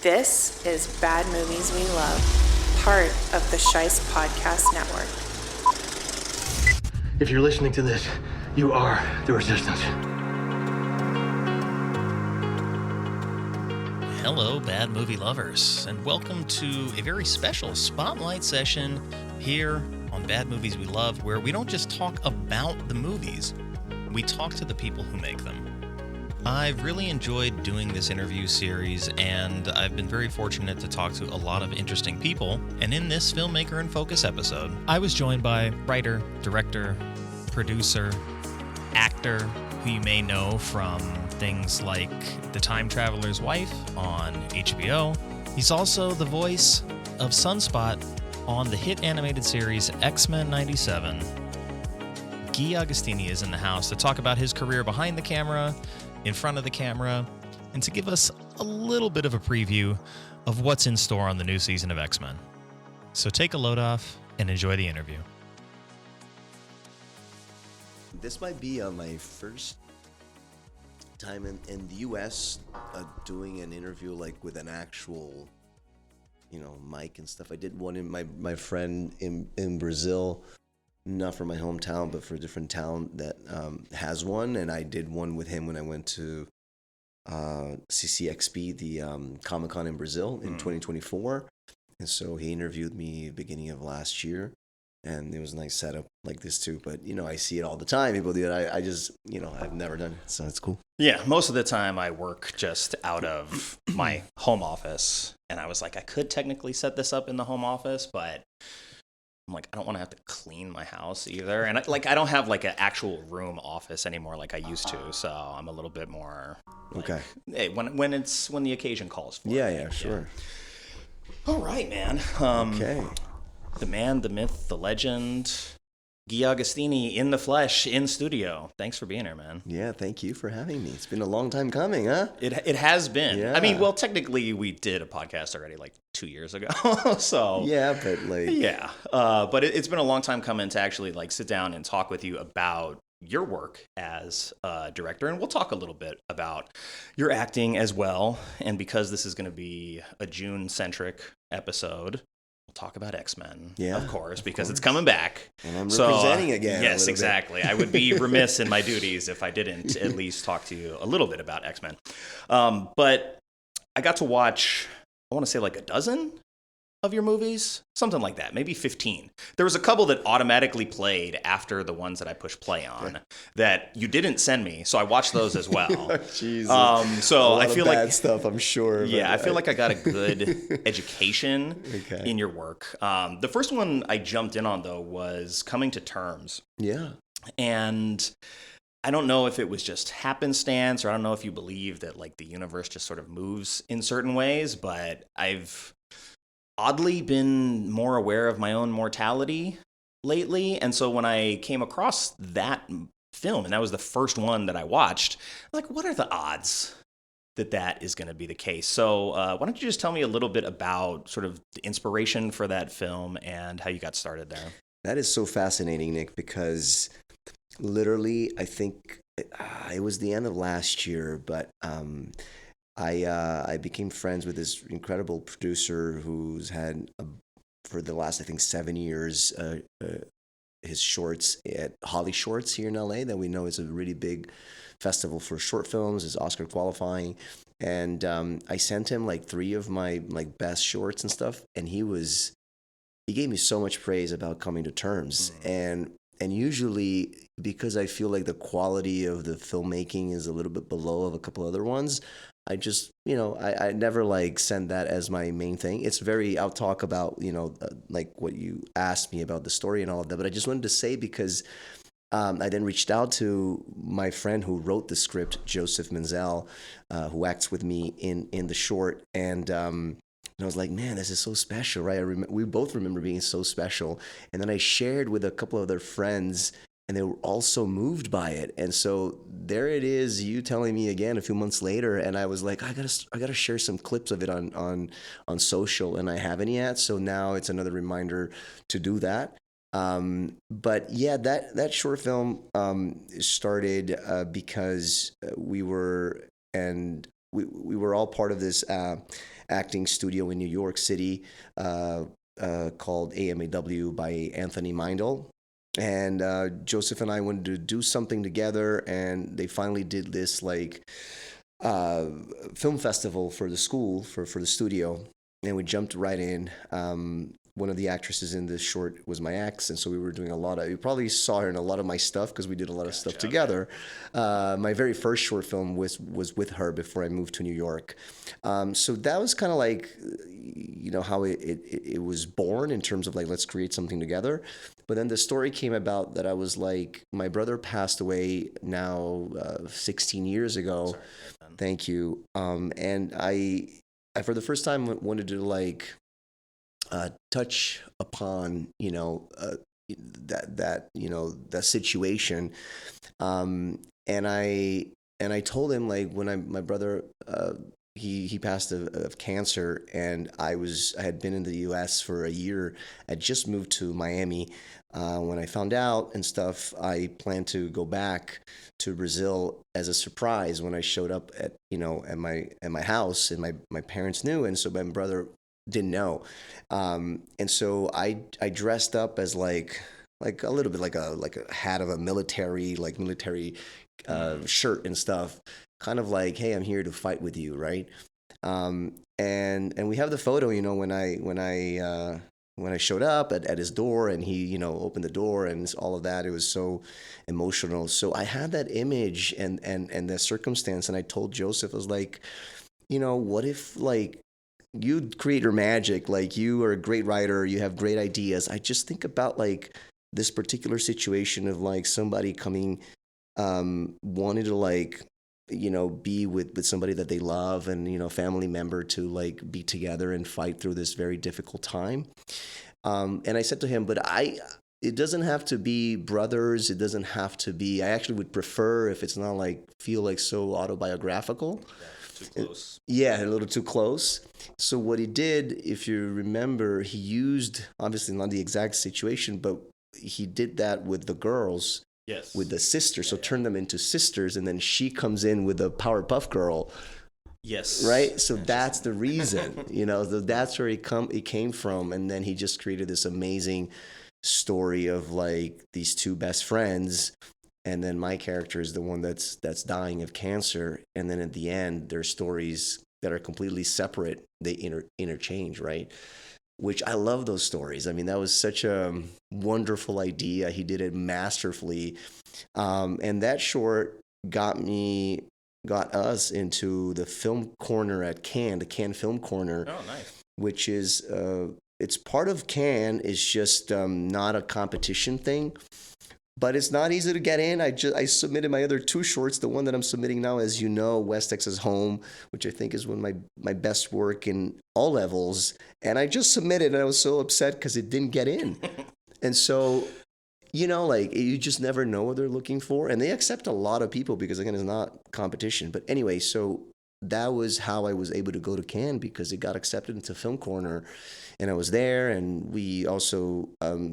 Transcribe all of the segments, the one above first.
This is Bad Movies We Love, part of the Shice Podcast Network. If you're listening to this, you are the resistance. Hello, Bad Movie Lovers, and welcome to a very special spotlight session here on Bad Movies We Love, where we don't just talk about the movies, we talk to the people who make them. I've really enjoyed doing this interview series, and I've been very fortunate to talk to a lot of interesting people. And in this Filmmaker in Focus episode, I was joined by writer, director, producer, actor, who you may know from things like The Time Traveler's Wife on HBO. He's also the voice of Sunspot on the hit animated series X-Men 97. Gui Agustini is in the house to talk about his career behind the camera, in front of the camera, and to give us a little bit of a preview of what's in store on the new season of X-Men. So take a load off and enjoy the interview. This might be my first time in the U.S. Doing an interview like with an actual, mic and stuff. I did one in my friend in Brazil, not for my hometown, but for a different town that has one, and I did one with him when I went to CCXP, the Comic-Con in Brazil in 2024, and so he interviewed me beginning of last year, and it was a nice setup like this too, but I see it all the time, people do it, I just, I've never done it, so it's cool. Yeah, most of the time I work just out of my home office, and I was like, I could technically set this up in the home office, but I'm like, I don't want to have to clean my house either. And I don't have like an actual room office anymore like I used to. So I'm a little bit more like, okay. Hey, when the occasion calls for it. Yeah, sure. Yeah. All right, man. Okay. The man, the myth, the legend, Gui Agustini in the flesh, in studio. Thanks for being here, man. Yeah, thank you for having me. It's been a long time coming, huh? It has been. Yeah. I mean, well, technically we did a podcast already like 2 years ago. So yeah, but like yeah, but it's been a long time coming to actually like sit down and talk with you about your work as a director, and we'll talk a little bit about your acting as well. And because this is going to be a June-centric episode, we'll talk about X-Men, of course, because it's coming back. And I'm representing again. Yes, exactly. I would be remiss in my duties if I didn't at least talk to you a little bit about X-Men. But I got to watch, I want to say like a dozen of your movies, something like that, maybe 15. There was a couple that automatically played after the ones that I pushed play on that you didn't send me, so I watched those as well. Jesus. So I feel like bad stuff, I'm sure. Yeah, I feel like I got a good education in your work. The first one I jumped in on though was Coming to Terms. Yeah. And I don't know if it was just happenstance, or I don't know if you believe that like the universe just sort of moves in certain ways, but I've oddly been more aware of my own mortality lately. And so when I came across that film, and that was the first one that I watched, I'm like, what are the odds that is going to be the case? So why don't you just tell me a little bit about sort of the inspiration for that film and how you got started there? That is so fascinating, Nick, because literally, I think it was the end of last year, but I became friends with this incredible producer who's had, for the last, I think, 7 years, his shorts at Holly Shorts here in LA that we know is a really big festival for short films, is Oscar qualifying. And I sent him like 3 of my like best shorts and stuff, and he gave me so much praise about Coming to Terms. And usually, because I feel like the quality of the filmmaking is a little bit below of a couple other ones, I just, I never like send that as my main thing. It's I'll talk about, like what you asked me about the story and all of that. But I just wanted to say, because I then reached out to my friend who wrote the script, Joseph Menzel, who acts with me in the short. And I was like, man, this is so special, right? We both remember being so special. And then I shared with a couple of other friends, and they were also moved by it. And so there it is, you telling me again a few months later, and I was like, I gotta share some clips of it on social, and I haven't yet. So now it's another reminder to do that. But yeah, that short film started because we were all part of this acting studio in New York City called AMAW by Anthony Meindl. And Joseph and I wanted to do something together, and they finally did this like film festival for the school, for the studio, and we jumped right in. One of the actresses in this short was my ex, and so we were doing a lot of. You probably saw her in a lot of my stuff because we did a lot of stuff together. My very first short film was with her before I moved to New York. So that was kind of like, how it was born in terms of like, let's create something together. But then the story came about that I was like, my brother passed away now 16 years ago. Sorry, Thank you. And I for the first time wanted to like touch upon that situation, and I told him like when my brother he passed of cancer, and I had been in the U.S. for a year. I just moved to Miami. When I found out and stuff, I planned to go back to Brazil as a surprise when I showed up at my house, and my parents knew, and so my brother didn't know, and so I dressed up as like a little bit like a hat of a military shirt and stuff, kind of like, hey, I'm here to fight with you, right? And we have the photo, when I showed up at his door, and he opened the door and all of that. It was so emotional. So I had that image and the circumstance, and I told Joseph, I was like, what if like you create your magic, like you are a great writer, you have great ideas. I just think about like this particular situation of like somebody coming, wanting to like, be with somebody that they love, and, family member to like be together and fight through this very difficult time. And I said to him, but it doesn't have to be brothers. It doesn't have to be, I actually would prefer if it's not like, feel like so autobiographical. Too close. Yeah, a little too close. So what he did, if you remember, he used, obviously not the exact situation, but he did that with the girls. Yes. With the sisters, so turn them into sisters, and then she comes in with a Powerpuff Girl. Yes. Right? So that's the reason, that's where it came from. And then he just created this amazing story of like these two best friends. And then my character is the one that's dying of cancer. And then at the end, their stories that are completely separate, they interchange, right? Which I love those stories. I mean, that was such a wonderful idea. He did it masterfully. And that short got us into the film corner at Cannes, the Cannes Film Corner. Oh, nice. Which is, it's part of Cannes. It's just not a competition thing. But it's not easy to get in. I submitted my other two shorts. The one that I'm submitting now, as you know, West Texas Home, which I think is one of my best work in all levels. And I just submitted, and I was so upset because it didn't get in. And so, like, you just never know what they're looking for. And they accept a lot of people because, again, it's not competition. But anyway, so that was how I was able to go to Cannes, because it got accepted into Film Corner. And I was there, and we also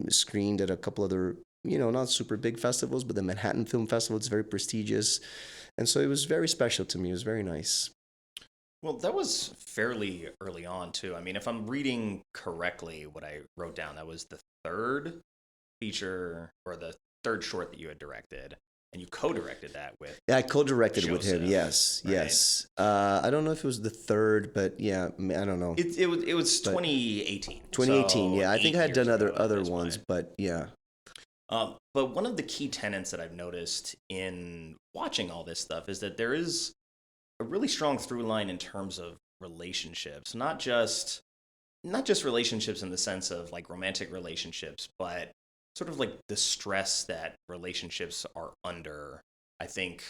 screened at a couple other, not super big festivals, but the Manhattan Film Festival, it's very prestigious. And so it was very special to me. It was very nice. Well, that was fairly early on, too. I mean, if I'm reading correctly what I wrote down, that was the third feature or the third short that you had directed. And you co-directed that with I co-directed it with him, Joseph, yes, right? yes. I don't know if it was the third, but yeah, I don't know. It was 2018. 2018, so yeah. I think I had 8 done years ago other at this ones, point. but yeah. But one of the key tenets that I've noticed in watching all this stuff is that there is a really strong through line in terms of relationships, not just relationships in the sense of like romantic relationships, but sort of like the stress that relationships are under, I think,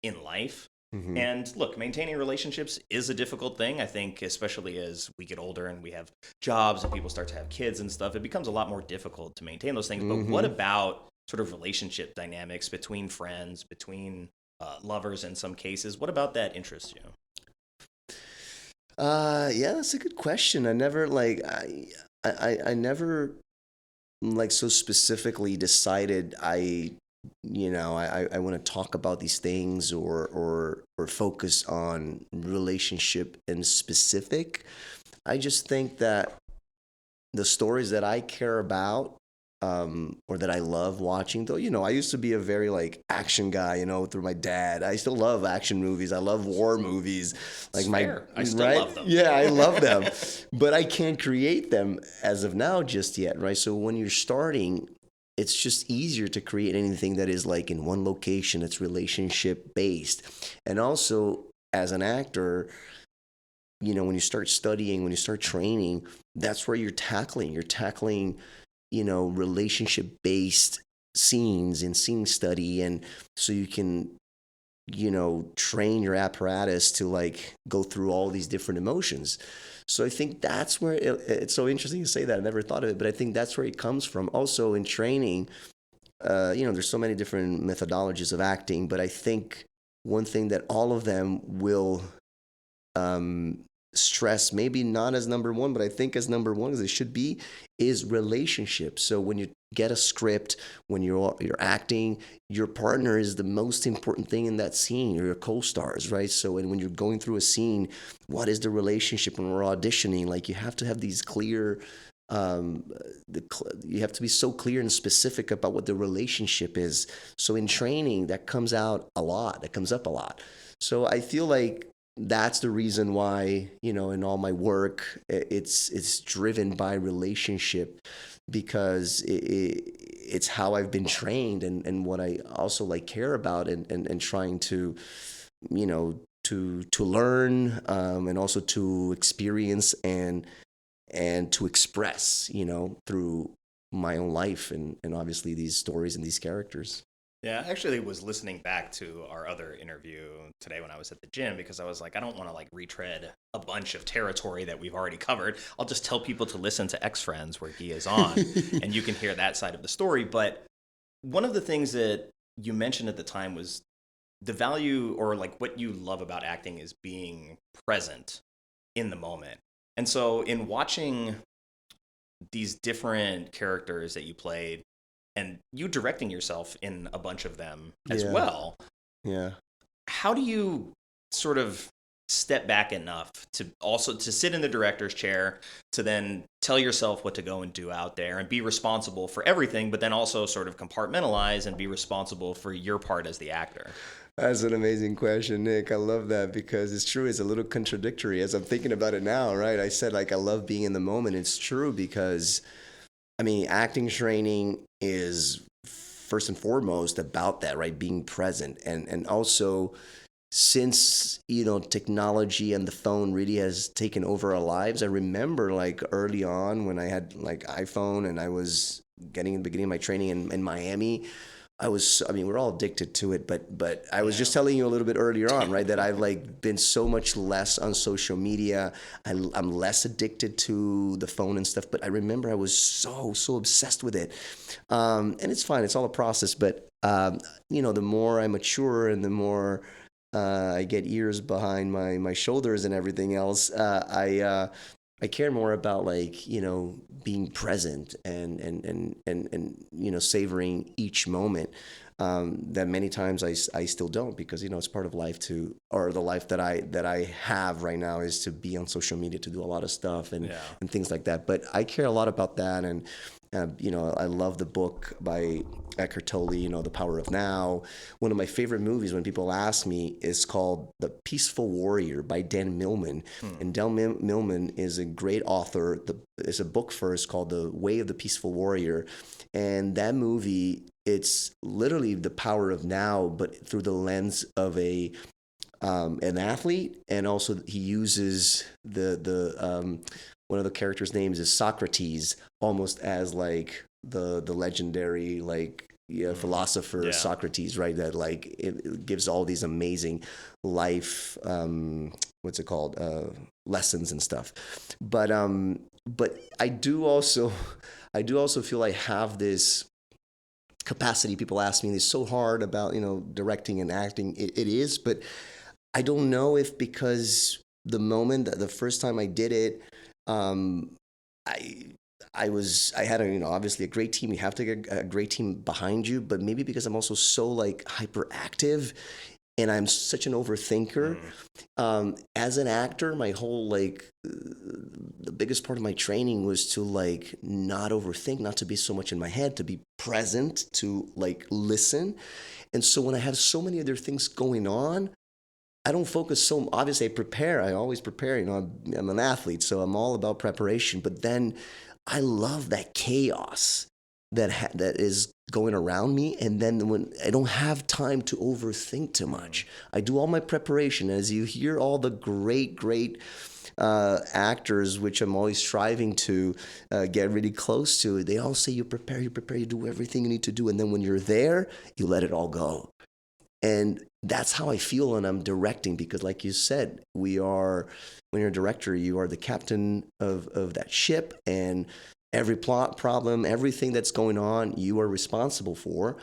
in life. Mm-hmm. And look, maintaining relationships is a difficult thing. I think, especially as we get older and we have jobs and people start to have kids and stuff, it becomes a lot more difficult to maintain those things. Mm-hmm. But what about sort of relationship dynamics between friends, between lovers in some cases? What about that interests you? Yeah, that's a good question. I never I never like so specifically decided I I want to talk about these things or focus on relationship in specific. I just think that the stories that I care about, or that I love watching, though, I used to be a very like action guy, through my dad. I still love action movies. I love war movies. Like I still love them. Yeah, I love them. But I can't create them as of now just yet, right? So when you're starting, it's just easier to create anything that is like in one location, it's relationship based. And also as an actor, when you start studying, when you start training, that's where you're tackling, relationship based scenes and scene study. And so you can, train your apparatus to like go through all these different emotions. So I think that's where it's so interesting to say that. I never thought of it, but I think that's where it comes from. Also in training, there's so many different methodologies of acting, but I think one thing that all of them will stress, maybe not as number one, but I think as number one as it should be, is relationships. So when you get a script, when you're acting, your partner is the most important thing in that scene, or your co-stars, right? So and when you're going through a scene, what is the relationship? When we're auditioning, like you have to have these clear, you have to be so clear and specific about what the relationship is. So in training, that comes up a lot. So I feel like that's the reason why, in all my work, it's driven by relationship, because it's how I've been trained, and what I also like care about, and trying to, to learn, and also to experience and to express, through my own life, and obviously these stories and these characters. Yeah, I actually was listening back to our other interview today when I was at the gym, because I was like, I don't want to like retread a bunch of territory that we've already covered. I'll just tell people to listen to X Friends, where Gui is on, and you can hear that side of the story. But one of the things that you mentioned at the time was the value, or like what you love about acting, is being present in the moment. And so in watching these different characters that you played, and you directing yourself in a bunch of them as well. Yeah. How do you sort of step back enough to also to sit in the director's chair, to then tell yourself what to go and do out there and be responsible for everything, but then also sort of compartmentalize and be responsible for your part as the actor? That's an amazing question, Nick. I love that, because it's true. It's a little contradictory as I'm thinking about it now, right? I said, like, I love being in the moment. It's true, because acting training is first and foremost about that, right? Being present. And also, since, technology and the phone really has taken over our lives, I remember like early on when I had like iPhone and I was beginning my training in Miami, we're all addicted to it, but I was just telling you a little bit earlier on, right, that I've like been so much less on social media. I'm less addicted to the phone and stuff, but I remember I was so obsessed with it. And it's fine. It's all a process, but, the more I mature and the more I get years behind my shoulders and everything else, I care more about like, being present and savoring each moment, that many times I still don't, because, it's part of life or the life that I have right now is to be on social media, to do a lot of stuff and things like that. But I care a lot about that. And, I love the book by Eckhart Tolle, The Power of Now. One of my favorite movies, when people ask me, is called The Peaceful Warrior by Dan Millman. And Dan Millman is a great author. There's a book first called The Way of the Peaceful Warrior. And that movie, it's literally the power of now, but through the lens of an athlete. And also he uses the one of the characters' names is Socrates, almost as like the legendary philosopher Socrates, right? That like it gives all these amazing life lessons and stuff. But I do also feel I have this capacity. People ask me, it's so hard about directing and acting. It is, but I don't know if because the first time I did it, I had obviously a great team. You have to get a great team behind you, but maybe because I'm also so like hyperactive and I'm such an overthinker. As an actor, my whole the biggest part of my training was to like not overthink, not to be so much in my head, to be present, to like listen. And so when I have so many other things going on, I don't focus so. Obviously, I prepare. I always prepare. I'm an athlete, so I'm all about preparation. But then, I love that chaos that is going around me. And then when I don't have time to overthink too much, I do all my preparation. As you hear all the great actors, which I'm always striving to get really close to, they all say you prepare, you do everything you need to do, and then when you're there, you let it all go. And that's how I feel when I'm directing, because like you said, when you're a director, you are the captain of that ship, and every plot problem, everything that's going on, you are responsible for.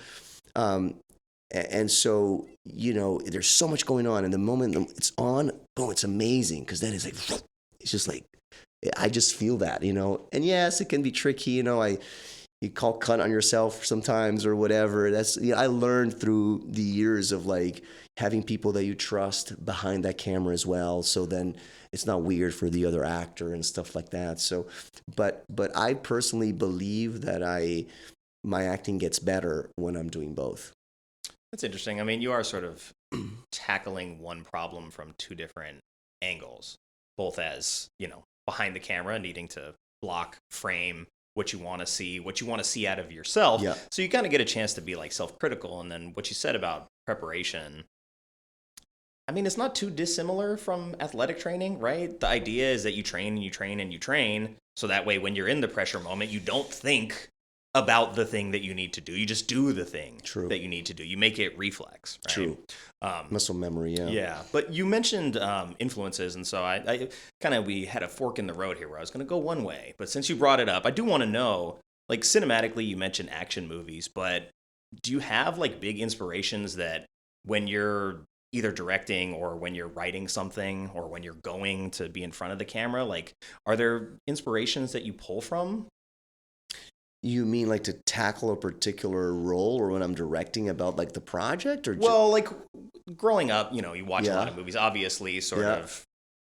And so, there's so much going on, and the moment it's on, boom, it's amazing, because then it's like, it's just like, I just feel that, and yes, it can be tricky, you call cut on yourself sometimes or whatever. That's I learned through the years of like having people that you trust behind that camera as well. So then it's not weird for the other actor and stuff like that. So, but I personally believe that my acting gets better when I'm doing both. That's interesting. I mean, you are sort of tackling one problem from two different angles, both as, behind the camera, needing to block, frame what you want to see out of yourself. Yeah. So you kind of get a chance to be like self-critical. And then what you said about preparation, I mean, it's not too dissimilar from athletic training, right? The idea is that you train and you train and you train. So that way, when you're in the pressure moment, you don't think about the thing that you need to do. You just do the thing that you need to do. You make it reflex, right? True. Muscle memory, yeah. Yeah, but you mentioned influences, and so I we had a fork in the road here where I was going to go one way. But since you brought it up, I do want to know, like cinematically, you mentioned action movies, but do you have like big inspirations that when you're either directing or when you're writing something or when you're going to be in front of the camera, like are there inspirations that you pull from? You mean like to tackle a particular role, or when I'm directing about like the project, or well, like growing up, you watch a lot of movies, obviously, sort of.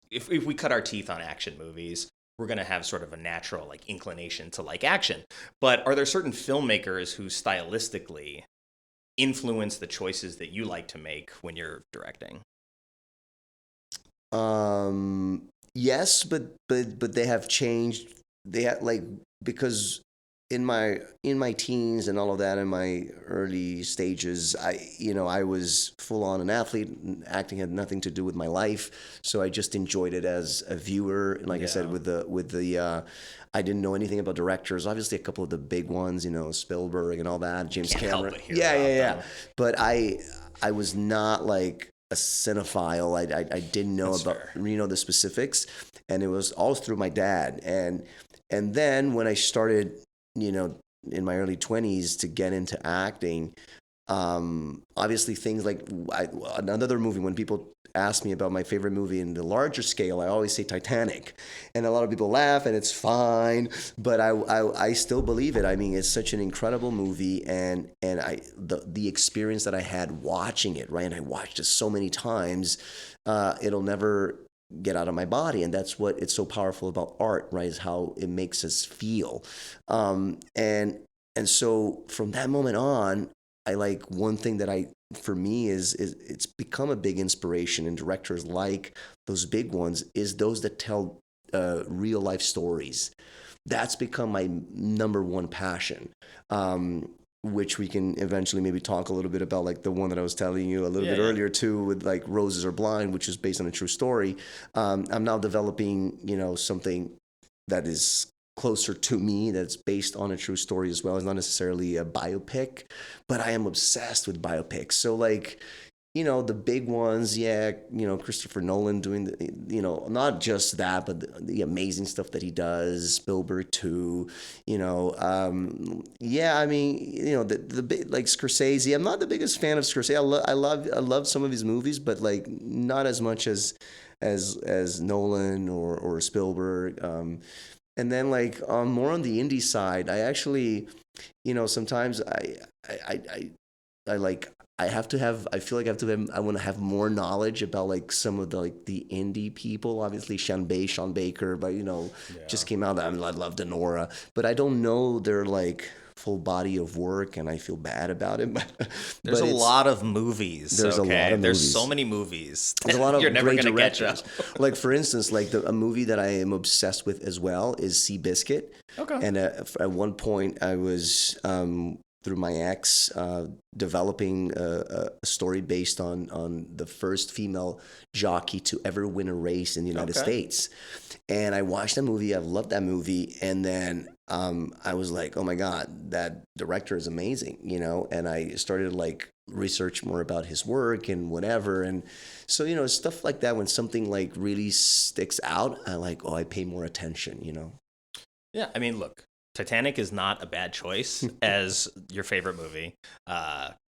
If we cut our teeth on action movies, we're going to have sort of a natural like inclination to like action. But are there certain filmmakers who stylistically influence the choices that you like to make when you're directing? Yes, but they have changed. They have because in my teens and all of that, in my early stages, I was full on an athlete. Acting had nothing to do with my life, so I just enjoyed it as a viewer. And like I said, with the I didn't know anything about directors. Obviously, a couple of the big ones, Spielberg and all that, James Cameron. Yeah. But I was not like a cinephile. I didn't know about the specifics, and it was all through my dad. And then when I started, in my early 20s to get into acting, obviously things like another movie, when people ask me about my favorite movie in the larger scale, I always say Titanic, and a lot of people laugh, and it's fine, but I still believe it. I mean, it's such an incredible movie, and the experience that I had watching it, right, and I watched it so many times, it'll never get out of my body. And that's what it's so powerful about art, right, is how it makes us feel. And so from that moment on, I like one thing that for me is it's become a big inspiration, and directors like those big ones is those that tell real life stories. That's become my number one passion. Which we can eventually maybe talk a little bit about, like the one that I was telling you a little bit earlier too, with like Roses Are Blind, which is based on a true story. I'm now developing, something that is closer to me, that's based on a true story as well. It's not necessarily a biopic, but I am obsessed with biopics. So like, the big ones, Christopher Nolan doing the, not just that, but the amazing stuff that he does, Spielberg too, I mean, the big, like Scorsese. I'm not the biggest fan of Scorsese. I love some of his movies, but like not as much as Nolan or Spielberg. And then like more on the indie side, I actually, sometimes I like I feel like I want to have more knowledge about like some of the indie people. Obviously Sean Baker, but just came out. I love Denora, but I don't know their like full body of work, and I feel bad about it. There's a lot of movies. There's a lot of There's movies. so many movies. There's a lot of You're never great gonna directors. catch up. Like for instance, like a movie that I am obsessed with as well is Seabiscuit. Okay. And at one point, I was through my ex developing a story based on the first female jockey to ever win a race in the United States. And I watched that movie. I loved that movie. And then I was like, oh my God, that director is amazing, And I started to like research more about his work and whatever. And so, stuff like that, when something like really sticks out, I pay more attention, Yeah, I mean, look, Titanic is not a bad choice as your favorite movie.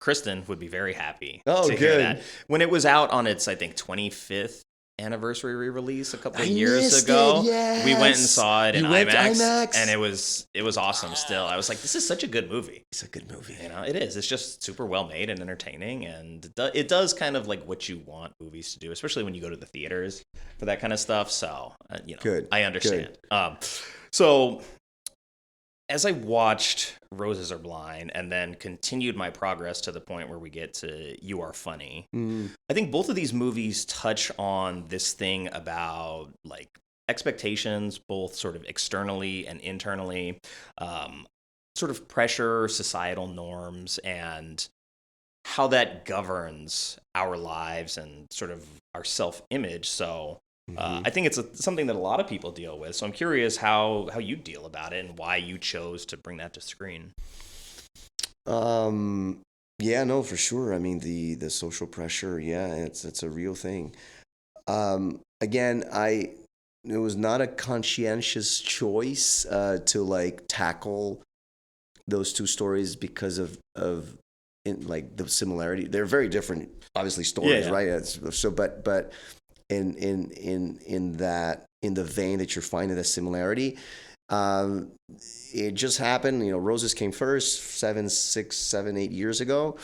Kristen would be very happy to hear that. When it was out on its, I think, 25th anniversary re-release a couple of years ago, yes. we went and saw it in IMAX, and it was awesome still. I was like, this is such a good movie. It's a good movie. It is. It's just super well made and entertaining, and it does kind of like what you want movies to do, especially when you go to the theaters for that kind of stuff. So, good. I understand. So as I watched Roses Are Blind and then continued my progress to the point where we get to You Are Funny, I think both of these movies touch on this thing about like expectations, both sort of externally and internally, sort of pressure, societal norms, and how that governs our lives and sort of our self-image. So I think it's something that a lot of people deal with. So I'm curious how you deal about it and why you chose to bring that to screen. Yeah, no, for sure. I mean, the social pressure, it's a real thing. Again, it was not a conscientious choice to like tackle those two stories because of like the similarity. They're very different, obviously, stories, right? So, but in the vein that you're finding the similarity, it just happened. Roses came first 7, 8 years ago,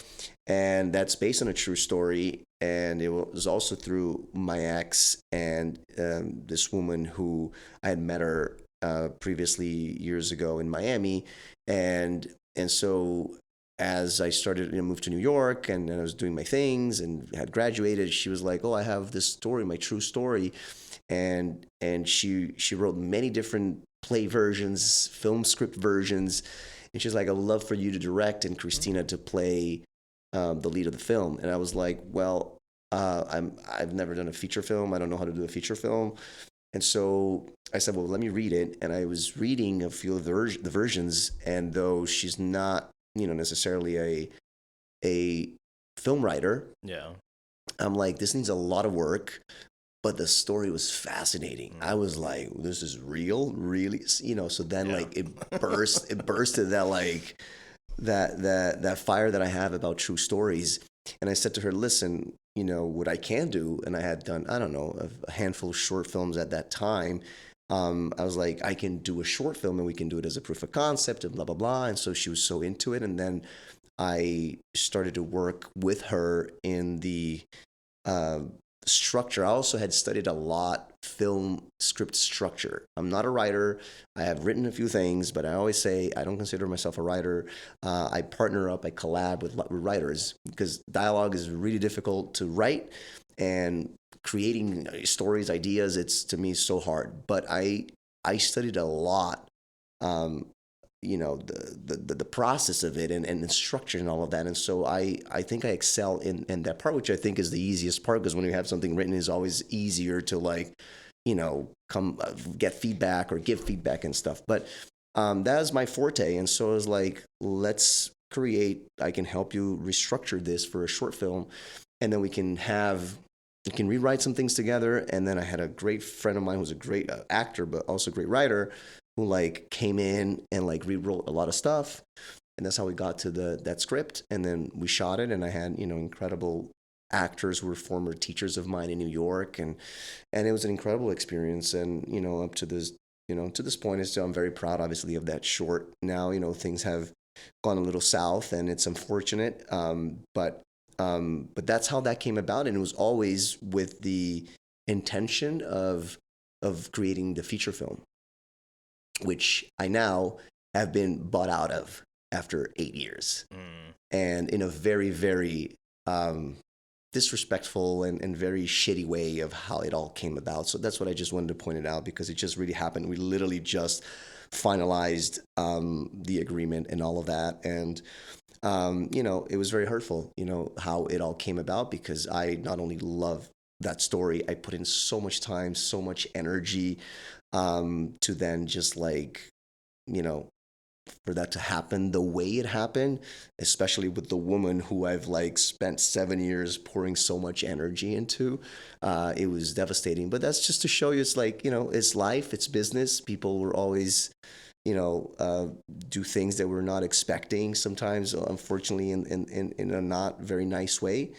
and that's based on a true story. And it was also through my ex and this woman who I had met her previously years ago in Miami, and so as I started to move to New York and I was doing my things and had graduated, she was like, "Oh, I have this story, my true story," and she wrote many different play versions, film script versions, and she's like, "I'd love for you to direct and Christina to play the lead of the film." And I was like, "Well, I've never done a feature film. I don't know how to do a feature film." And so I said, "Well, let me read it." And I was reading a few of the versions, and though she's not necessarily a film writer. Yeah. I'm like, this needs a lot of work, but the story was fascinating. I was like, this is real, really, so then like it bursted that like that fire that I have about true stories. And I said to her, listen, what I can do, and I had done, I don't know, a handful of short films at that time. I was like, I can do a short film and we can do it as a proof of concept and blah, blah, blah. And so she was so into it. And then I started to work with her in the structure. I also had studied a lot film script structure. I'm not a writer. I have written a few things, but I always say I don't consider myself a writer. I partner up, I collab with writers because dialogue is really difficult to write, and creating stories, ideas, it's to me so hard. But I studied a lot, the process of it and the structure and all of that. And so I think I excel in that part, which I think is the easiest part, because when you have something written, it's always easier to like, come get feedback or give feedback and stuff. But that was my forte. And so I was like, let's create, I can help you restructure this for a short film. And then we can rewrite some things together. And then I had a great friend of mine who's a great actor, but also a great writer, who like came in and like rewrote a lot of stuff. And that's how we got to that script. And then we shot it, and I had, incredible actors who were former teachers of mine in New York. And it was an incredible experience. And, up to this to this point, and still I'm very proud, obviously, of that short. Now, things have gone a little south, and it's unfortunate. But that's how that came about, and it was always with the intention of creating the feature film, which I now have been bought out of after 8 years, and in a very, very disrespectful and very shitty way of how it all came about. So that's what I just wanted to point it out, because it just really happened. We literally just finalized the agreement and all of that, and it was very hurtful, how it all came about, because I not only love that story, I put in so much time, so much energy, to then just for that to happen the way it happened, especially with the woman who I've spent 7 years pouring so much energy into. It was devastating, but that's just to show you, it's it's life, it's business. People will always, do things that we're not expecting, sometimes, unfortunately, in a not very nice way.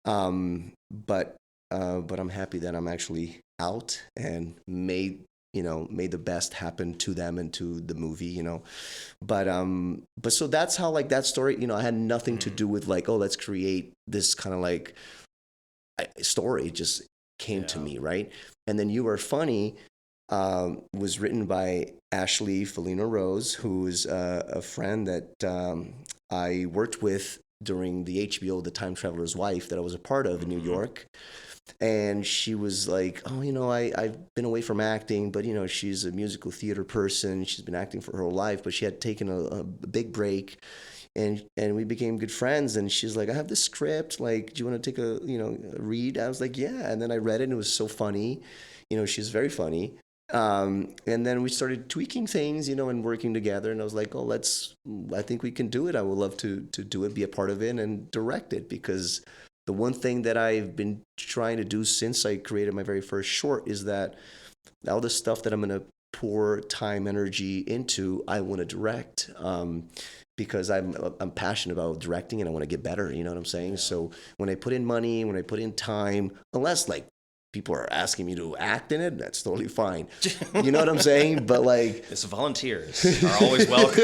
But I'm happy that I'm actually out and made the best happen to them and to the movie, but so that's how that story, I had nothing to do with let's create this kind of story. It just came to me, right? And then You Are Funny was written by Ashley Felino Rose, who's a friend that I worked with during the HBO The Time Traveler's Wife that I was a part of in New York. And she was like, oh, I've been away from acting, but, she's a musical theater person. She's been acting for her whole life, but she had taken a big break, and we became good friends. And she's like, I have this script. Do you want to take a read? I was like, yeah. And then I read it, and it was so funny. She's very funny. And then we started tweaking things, and working together. And I was like, I think we can do it. I would love to do it, be a part of it, and direct it, because the one thing that I've been trying to do since I created my very first short is that all the stuff that I'm going to pour time, energy into, I want to direct, because I'm passionate about directing, and I want to get better. You know what I'm saying? Yeah. So when I put in money, when I put in time, unless people are asking me to act in it, that's totally fine. You know what I'm saying? But it's volunteers are always welcome.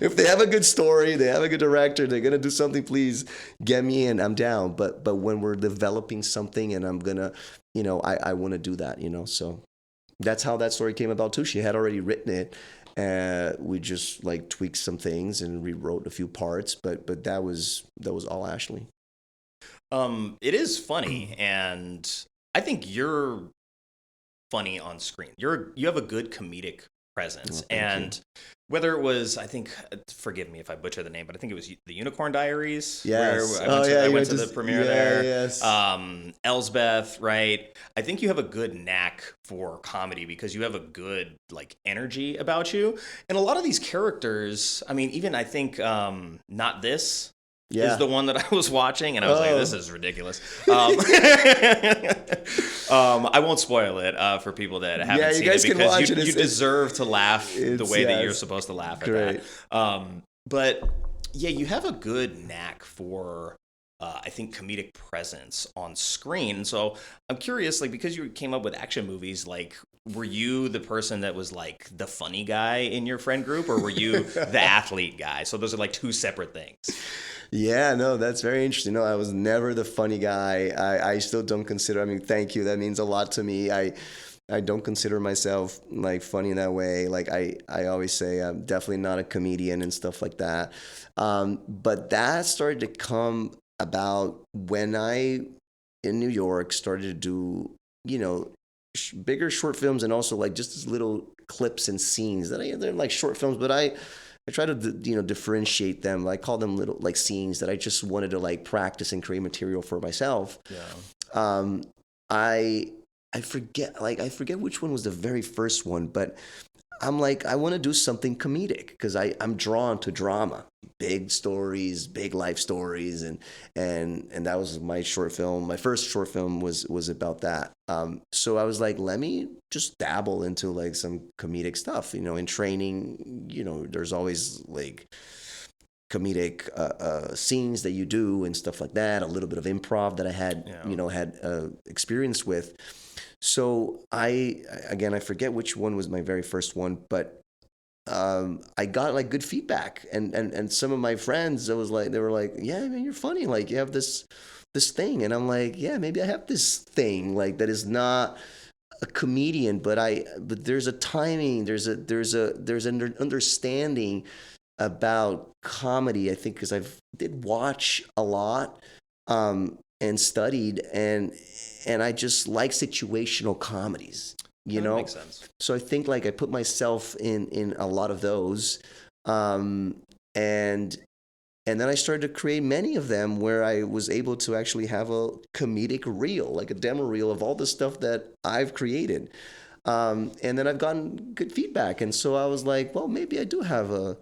If they have a good story, they have a good director, they're gonna do something, please get me in. I'm down. But when we're developing something, and I'm gonna, I want to do that. So that's how that story came about too. She had already written it. We just tweaked some things and rewrote a few parts, but that was all Ashley. It is funny, and I think you're funny on screen. You have a good comedic presence, and whether it was, I think, forgive me if I butcher the name, but I think it was the Unicorn Diaries. Yes. Where I went to the premiere there. Yes. Elsbeth, right? I think you have a good knack for comedy, because you have a good energy about you, and a lot of these characters. I mean, even I think Not This. Yeah. Is the one that I was watching, and I was like, this is ridiculous. I won't spoil it for people that haven't seen it, because you deserve to laugh the way that you're supposed to laugh at that. But yeah, you have a good knack for, I think, comedic presence on screen. So I'm curious, because you came up with action movies, were you the person that was the funny guy in your friend group, or were you the athlete guy? So those are two separate things. Yeah, no, that's very interesting. No, I was never the funny guy. I still don't consider, thank you. That means a lot to me. I don't consider myself funny in that way. I always say I'm definitely not a comedian and stuff like that. But that started to come about when I, in New York, started to do, bigger short films, and also just as little clips and scenes that they're short films, but I try to differentiate them. I call them little scenes that I just wanted to practice and create material for myself. Yeah. I forget which one was the very first one, but I'm I want to do something comedic, because I'm drawn to drama, big stories, big life stories, and that was my short film. My first short film was about that. So I was let me just dabble into some comedic stuff. In training, there's always comedic scenes that you do and stuff like that. A little bit of improv that I had, had experience with. So I forget which one was my very first one, but I got like good feedback, and some of my friends, they were like, yeah, man, you're funny, like you have this thing, and I'm like, yeah, maybe I have this thing like that is not a comedian, but there's a timing, there's an understanding about comedy. I think because I've did watch a lot, and studied, and I just like situational comedies, you That know. makes sense. So I think like I put myself in a lot of those, and and then I started to create many of them where I was able to actually have a comedic reel, like a demo reel of all the stuff that I've created. And then I've gotten good feedback. And so I was like, well, maybe I do have a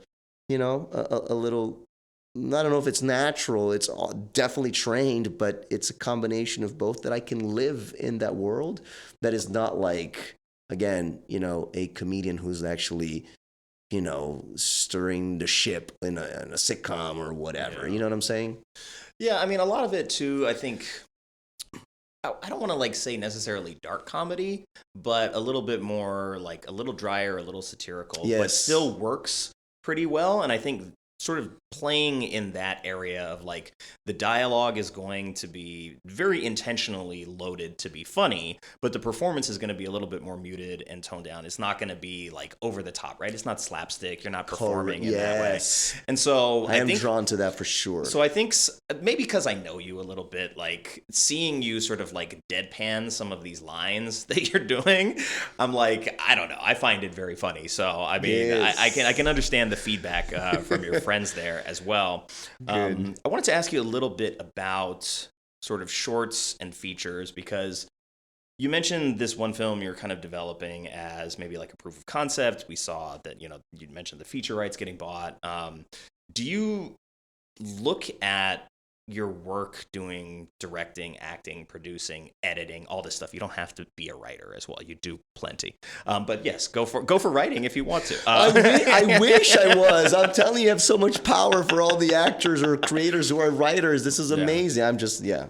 little, I don't know if it's natural, it's definitely trained, but it's a combination of both that I can live in that world that is not like, again, a comedian who's actually stirring the ship in a sitcom or whatever. Yeah. You know what I'm saying? Yeah, I mean, a lot of it too, I think, I don't want to like say necessarily dark comedy, but a little bit more like a little drier, a little satirical, but Yes. still works pretty well. And I think sort of playing in that area of like the dialogue is going to be very intentionally loaded to be funny, but the performance is going to be a little bit more muted and toned down. It's not going to be like over the top, right? It's not slapstick. You're not performing in that way. Yes. And so I am think drawn to that for sure. so I think maybe because I know you a little bit, like seeing you sort of like deadpan some of these lines that you're doing, I'm like, I don't know. I find it very funny. So I mean, Yes. I can understand the feedback from your friends there as well. I wanted to ask you a little bit about sort of shorts and features, because you mentioned this one film you're kind of developing as maybe like a proof of concept. We saw that, you mentioned the feature rights getting bought. Do you look at your work doing directing, acting, producing, editing, all this stuff? You don't have to be a writer as well. You do plenty. But yes, go for writing if you want to. I wish I was. I'm telling you, you have so much power for all the actors or creators who are writers. This is amazing. I'm just, yeah.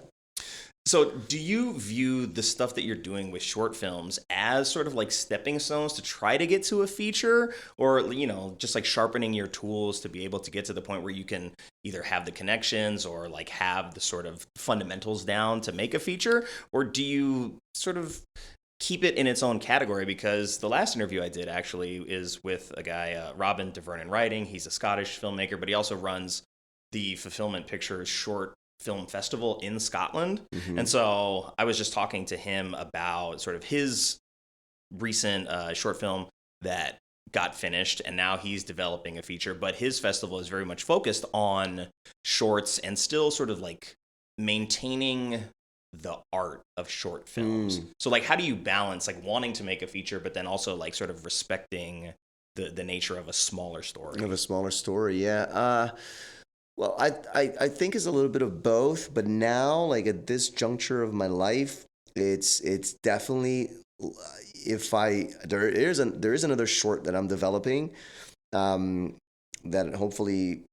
So do you view the stuff that you're doing with short films as sort of like stepping stones to try to get to a feature, or, just like sharpening your tools to be able to get to the point where you can either have the connections or like have the sort of fundamentals down to make a feature? Or do you sort of keep it in its own category? Because the last interview I did actually is with a guy, Robin DeVernon Writing. He's a Scottish filmmaker, but he also runs the Fulfillment Pictures short film festival in Scotland. Mm-hmm. And so I was just talking to him about sort of his recent short film that got finished, and now he's developing a feature, but his festival is very much focused on shorts and still sort of like maintaining the art of short films. So like, how do you balance like wanting to make a feature, but then also like sort of respecting the nature of a smaller story? Of a smaller story, yeah. Well, I think it's a little bit of both, but now, like at this juncture of my life, it's definitely, there is another short that I'm developing, that hopefully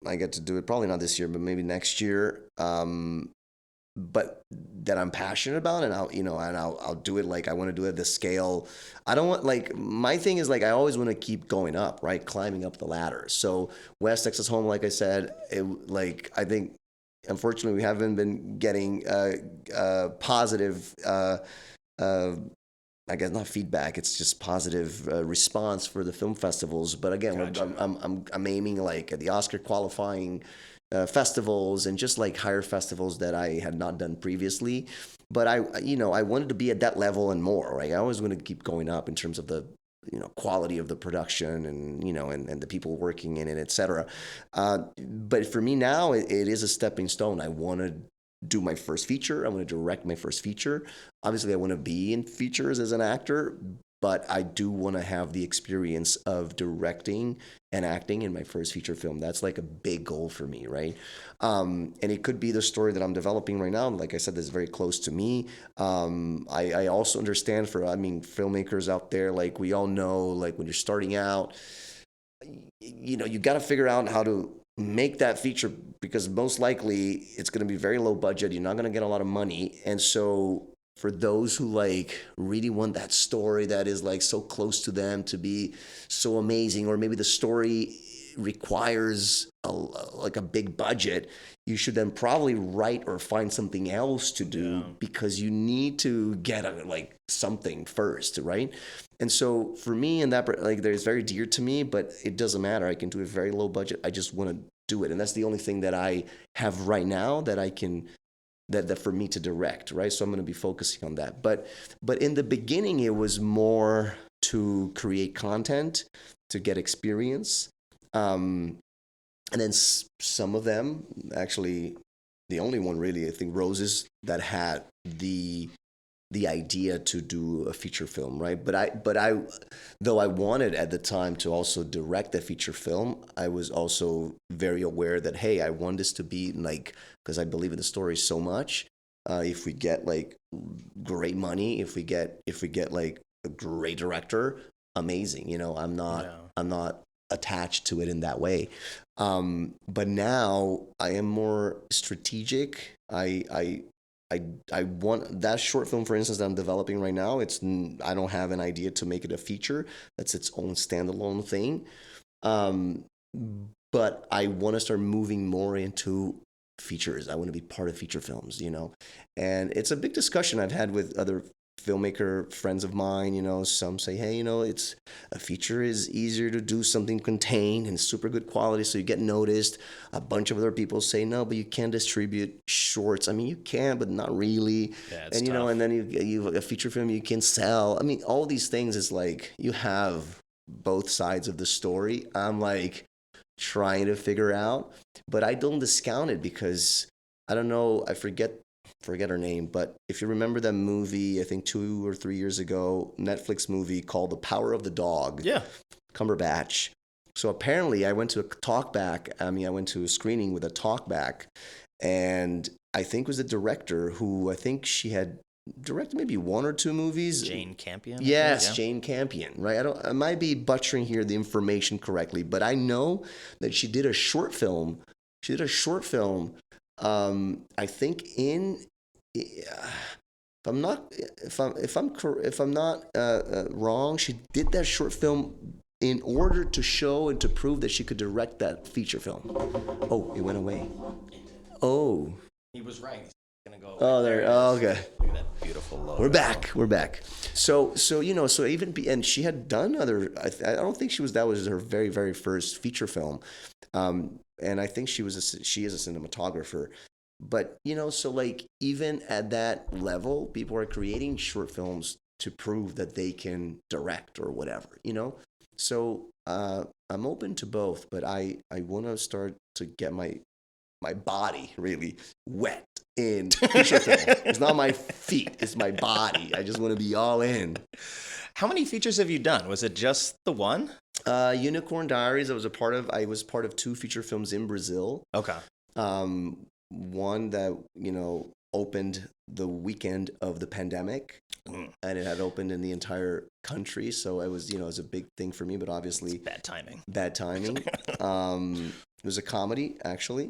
I get to do it, probably not this year, but maybe next year. But that I'm passionate about, and I'll do it. Like I want to do it at the scale. I don't want, like, my thing is like I always want to keep going up, right? Climbing up the ladder. So West Texas Home, like I said, I think unfortunately we haven't been getting positive, I guess not feedback. It's just positive response for the film festivals. But again, Gotcha. I'm aiming like at the Oscar qualifying festivals and just like higher festivals that I had not done previously. But I wanted to be at that level and more, right? I always want to keep going up in terms of the, quality of the production and, and the people working in it, et cetera. But for me now, it is a stepping stone. I want to do my first feature. I want to direct my first feature. Obviously, I want to be in features as an actor, but I do want to have the experience of directing and acting in my first feature film. That's like a big goal for me, right? And it could be the story that I'm developing right now. Like I said, that's very close to me. I also understand filmmakers out there, like we all know, like when you're starting out, you got to figure out how to make that feature, because most likely it's going to be very low budget. You're not going to get a lot of money. And so for those who like really want that story that is like so close to them to be so amazing, or maybe the story requires like a big budget, you should then probably write or find something else to do because you need to get like something first, right? And so for me, and that like there's very dear to me, but it doesn't matter. I can do a very low budget. I just want to do it, and that's the only thing that I have right now that I can that for me to direct, right? So I'm going to be focusing on that. But in the beginning, it was more to create content, to get experience. And then some of them, actually, the only one really, I think, Roses, that had the idea to do a feature film, right? But I, though I wanted at the time to also direct a feature film, I was also very aware that, hey, I want this to be like, because I believe in the story so much. If we get like great money, if we get like a great director, amazing. You know, I'm not attached to it in that way. But now I am more strategic. I want that short film, for instance, that I'm developing right now. I don't have an idea to make it a feature. That's its own standalone thing. But I want to start moving more into features. I want to be part of feature films, you know. And it's a big discussion I've had with other filmmaker friends of mine. You know, some say, hey, you know, it's a feature is easier to do something contained and super good quality, so you get noticed. A bunch of other people say, no, but you can't distribute shorts. I mean, you can, but not really. Yeah, and you tough. know, and then you a feature film you can sell. I mean, all these things is like you have both sides of the story. I'm like trying to figure out, but I don't discount it because I don't know. I forget her name, but if you remember that movie, I think 2 or 3 years ago, Netflix movie called The Power of the Dog. Yeah. Cumberbatch. So apparently I went to a talkback. I went to a screening with a talkback, and I think it was the director who I think she had directed maybe 1 or 2 movies. Jane Campion? Yes, Jane Campion, right? I might be butchering here the information correctly, but I know that she did a short film. I think if I'm not wrong, she did that short film in order to show and to prove that she could direct that feature film. Oh, it went away. Oh, He was right. He's gonna go. oh, there. Oh, okay. Look at that beautiful logo. We're back. So you know, so even and she had done other. I don't think that was her very very first feature film, and I think she is a cinematographer. But you know, so like even at that level, people are creating short films to prove that they can direct or whatever. You know, so I'm open to both, but I want to start to get my body really wet in feature film. It's not my feet, it's my body. I just want to be all in. How many features have you done? Was it just the one? Unicorn Diaries, I was part of 2 feature films in Brazil. Okay. One that, you know, opened the weekend of the pandemic, and it had opened in the entire country. So it was, you know, it was a big thing for me, but obviously Bad timing. It was a comedy, actually.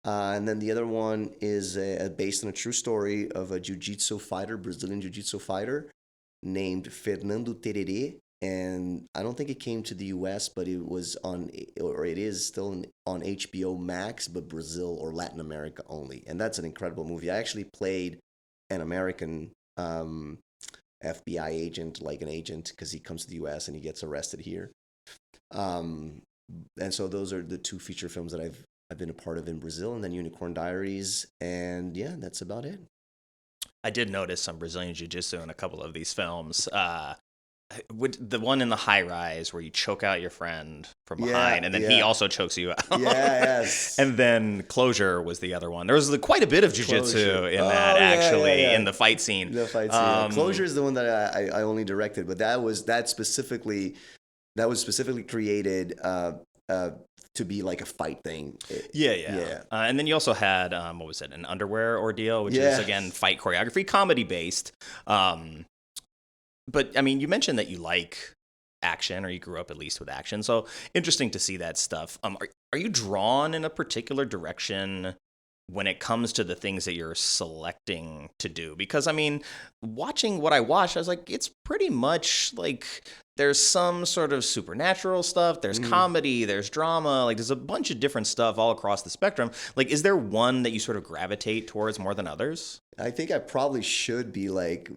And then the other one is based on a true story of a Brazilian jiu-jitsu fighter named Fernando Tererê. And I don't think it came to the U.S., but it was it is still on HBO Max, but Brazil or Latin America only. And that's an incredible movie. I actually played an American FBI agent, like an agent, because he comes to the U.S. and he gets arrested here. And so those are the 2 feature films that I've been a part of in Brazil, and then Unicorn Diaries, and yeah, that's about it. I did notice some Brazilian jiu-jitsu in a couple of these films. The one in the high rise where you choke out your friend from behind, and then he also chokes you out. Yes. And then Closure was the other one. There was quite a bit of jiu-jitsu in that, actually, in the fight scene. The fight scene. Closure is the one that I only directed, but that was specifically created to be like a fight thing. Yeah. And then you also had, what was it, an underwear ordeal, which is, again, fight choreography, comedy-based. But, I mean, you mentioned that you like action, or you grew up at least with action. So interesting to see that stuff. Are you drawn in a particular direction when it comes to the things that you're selecting to do? Because I mean, watching what I watched, I was like, it's pretty much like there's some sort of supernatural stuff, there's comedy, there's drama, like there's a bunch of different stuff all across the spectrum. Like, is there one that you sort of gravitate towards more than others? I think I probably should be like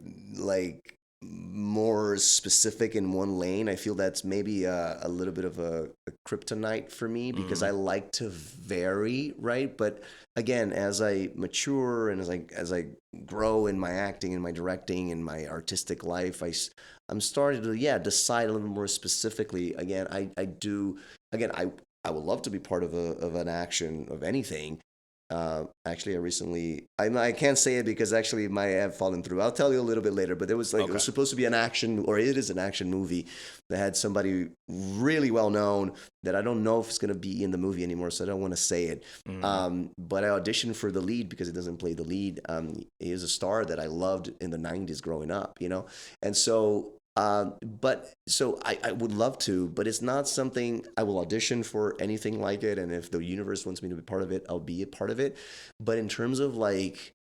more specific in one lane. I feel that's maybe a little bit of a kryptonite for me because I like to vary, right? But again, as I mature and as I grow in my acting and my directing and my artistic life, I'm starting to decide a little more specifically. Again, I would love to be part of an action of anything. Actually, I can't say it because actually it might have fallen through. I'll tell you a little bit later, but it was it was supposed to be an action, or it is an action movie that had somebody really well known that I don't know if it's going to be in the movie anymore, so I don't want to say it. But I auditioned for the lead because it doesn't play the lead. He is a star that I loved in the 90s growing up, and so I would love to, but it's not something I will audition for anything like it. And if the universe wants me to be part of it, I'll be a part of it. But in terms of like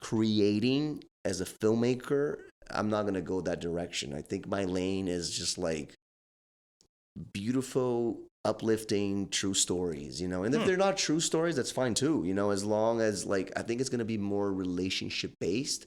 creating as a filmmaker, I'm not going to go that direction. I think my lane is just like beautiful, uplifting, true stories, and if they're not true stories, that's fine too, as long as like, I think it's going to be more relationship based.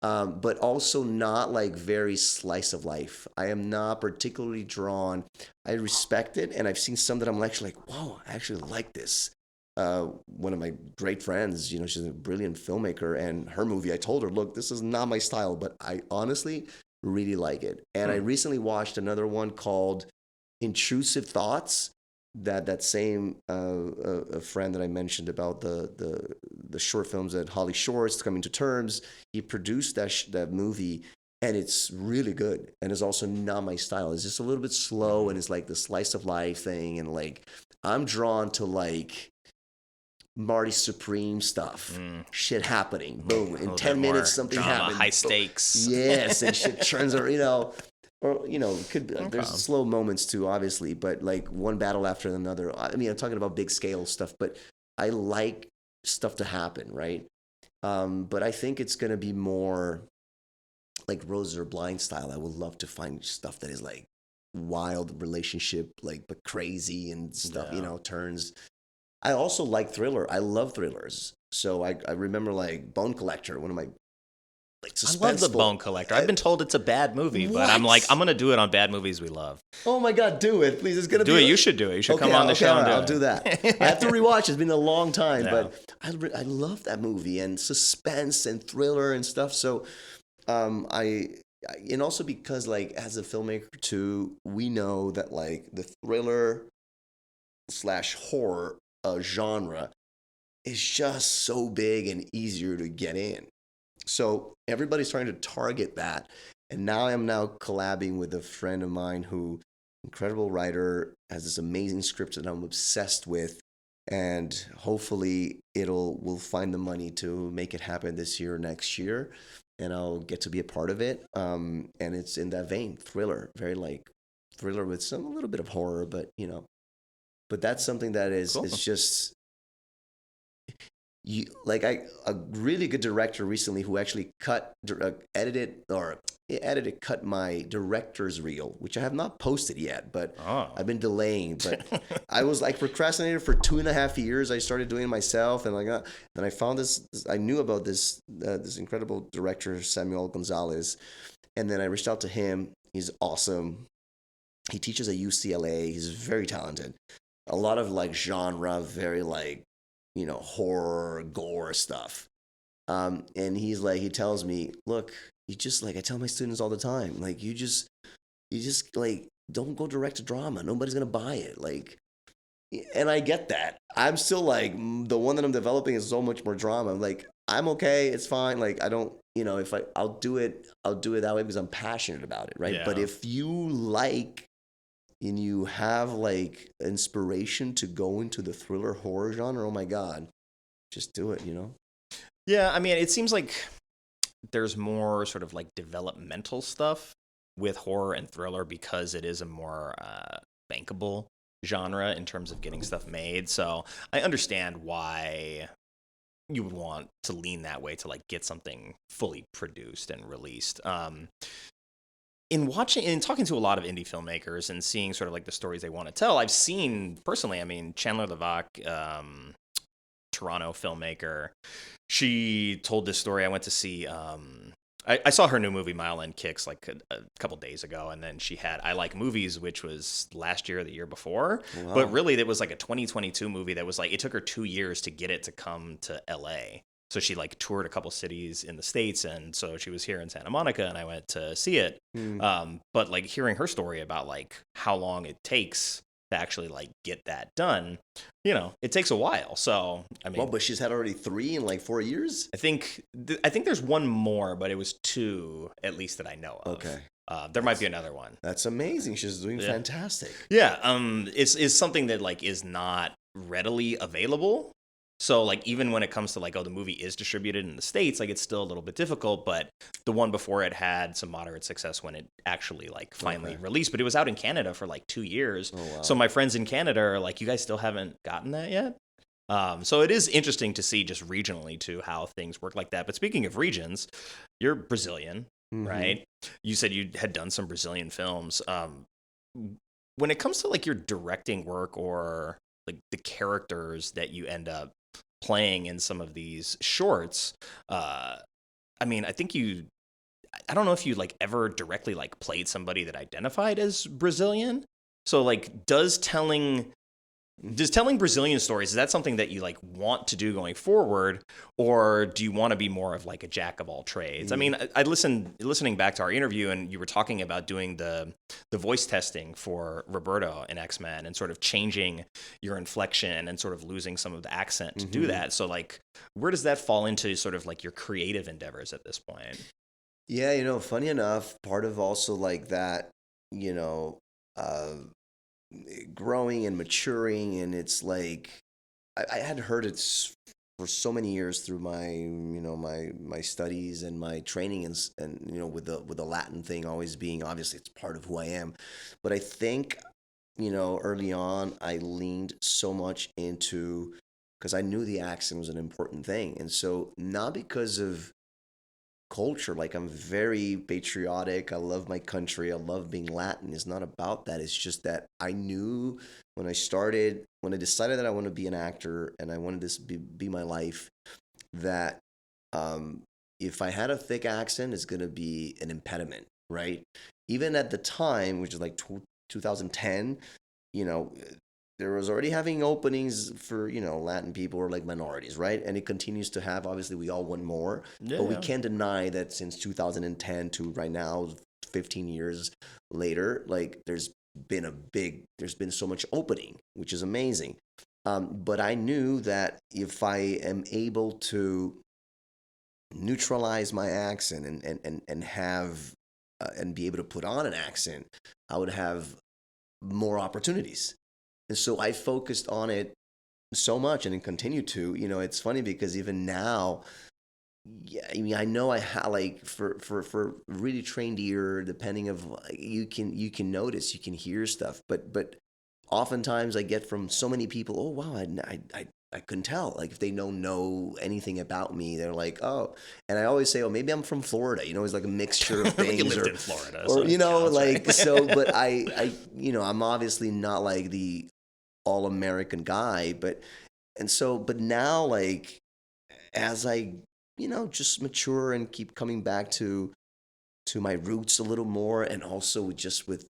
But also not like very slice of life. I am not particularly drawn. I respect it, and I've seen some that I'm actually like, whoa, I actually like this. One of my great friends, she's a brilliant filmmaker, and her movie, I told her, look, this is not my style, but I honestly really like it. And I recently watched another one called Intrusive Thoughts. That same a friend that I mentioned about the short films at Holly Shorts, Coming to Terms, he produced that movie, and it's really good, and it's also not my style. It's just a little bit slow, and it's like the slice of life thing, and like I'm drawn to like Marty Supreme stuff, shit happening, boom, in 10 minutes something happens, high stakes, yes, and shit turns around, Or, it could be, there's slow moments too, obviously, but like one battle after another. I mean, I'm talking about big scale stuff, but I like stuff to happen, right? But I think it's going to be more like Roses Are Blind style. I would love to find stuff that is like wild relationship, like, but crazy and stuff, turns. I also like thriller. I love thrillers. So I remember like Bone Collector, one of my I love The Bone Collector. I've been told it's a bad movie, but I'm like, I'm going to do it on Bad Movies We Love. Oh my God, do it. Please, it's going to be... Do it. You should do it. You should come on the show and do it. I'll do that. I have to rewatch. It's been a long time, but I love that movie and suspense and thriller and stuff. So and also because like as a filmmaker too, we know that like the thriller / horror genre is just so big and easier to get in. So everybody's trying to target that. And now I'm collabing with a friend of mine who, incredible writer, has this amazing script that I'm obsessed with. And hopefully we'll find the money to make it happen this year or next year. And I'll get to be a part of it. And it's in that vein, thriller, very like thriller with a little bit of horror, but but that's something that is cool. It's just... a really good director recently who actually cut my director's reel, which I have not posted yet, but I've been delaying. But I was like procrastinating for 2.5 years. I started doing it myself, and then I found this. I knew about this incredible director, Samuel Gonzalez, and then I reached out to him. He's awesome. He teaches at UCLA. He's very talented. A lot of like genre, very like, horror, gore stuff. And he tells me, look, you just like, I tell my students all the time, like, you just like, don't go direct to drama. Nobody's going to buy it. Like, and I get that. I'm still like, the one that I'm developing is so much more drama. I'm like, I'm okay. It's fine. Like, I don't, I'll do it that way because I'm passionate about it. Right. Yeah. But if you like, and you have like inspiration to go into the thriller horror genre, oh my God, just do it, Yeah, I mean, it seems like there's more sort of like developmental stuff with horror and thriller because it is a more bankable genre in terms of getting stuff made. So I understand why you would want to lean that way to like get something fully produced and released. In watching and talking to a lot of indie filmmakers and seeing sort of like the stories they want to tell, I've seen personally, I mean, Chandler Levac, Toronto filmmaker, she told this story. I went to see, I saw her new movie Mile End Kicks like a couple days ago, and then she had I Like Movies, which was last year or the year before. Wow. But really, it was like a 2022 movie that was like, it took her 2 years to get it to come to LA. So she like toured a couple cities in the States, and so she was here in Santa Monica, and I went to see it. But like hearing her story about like how long it takes to actually like get that done, it takes a while. So I mean, Well, but she's had already 3 in like 4 years. I think there's one more, but it was 2 at least that I know of. Okay. There might be another one. That's amazing. She's doing fantastic. Yeah. It's something that like is not readily available. So like even when it comes to like, oh, the movie is distributed in the States, like it's still a little bit difficult, but the one before it had some moderate success when it actually like finally released, but it was out in Canada for like 2 years. Oh, wow. So my friends in Canada are like, you guys still haven't gotten that yet? So it is interesting to see just regionally too how things work like that. But speaking of regions, you're Brazilian, right? You said you had done some Brazilian films. When it comes to like your directing work or like the characters that you end up playing in some of these shorts, I mean, I don't know if you like ever directly like played somebody that identified as Brazilian. So like does telling Brazilian stories, is that something that you like want to do going forward, or do you want to be more of like a jack of all trades? I mean, I listening back to our interview, and you were talking about doing the voice testing for Roberto in X-Men and sort of changing your inflection and sort of losing some of the accent to do that. So like, where does that fall into sort of like your creative endeavors at this point? Yeah, funny enough, part of also like that, growing and maturing, and it's like I had heard it for so many years through my my studies and my training, and with the Latin thing always being, obviously it's part of who I am, but I think early on I leaned so much into, because I knew the accent was an important thing, and so not because of culture, like I'm very patriotic, I love my country, I love being Latin. It's not about that. It's just that I knew when I decided that I want to be an actor and I wanted this be my life, that if I had a thick accent, it's going to be an impediment, right? Even at the time, which is like 2010, there was already having openings for, Latin people or like minorities, right? And it continues to have, obviously we all want more, but we can't deny that since 2010 to right now, 15 years later, like there's been so much opening, which is amazing. But I knew that if I am able to neutralize my accent and have, and be able to put on an accent, I would have more opportunities. And so I focused on it so much, and continue to. It's funny because even now, I mean, I know I have like for really trained ear, depending of you can notice, you can hear stuff, but oftentimes I get from so many people, oh wow, I couldn't tell. Like if they don't know anything about me, they're like, oh. And I always say, oh, maybe I'm from Florida. It's like a mixture of things. You lived in Florida, or counts, like right? so. But I I'm obviously not like the all-American guy, but now, like as I just mature and keep coming back to my roots a little more, and also just with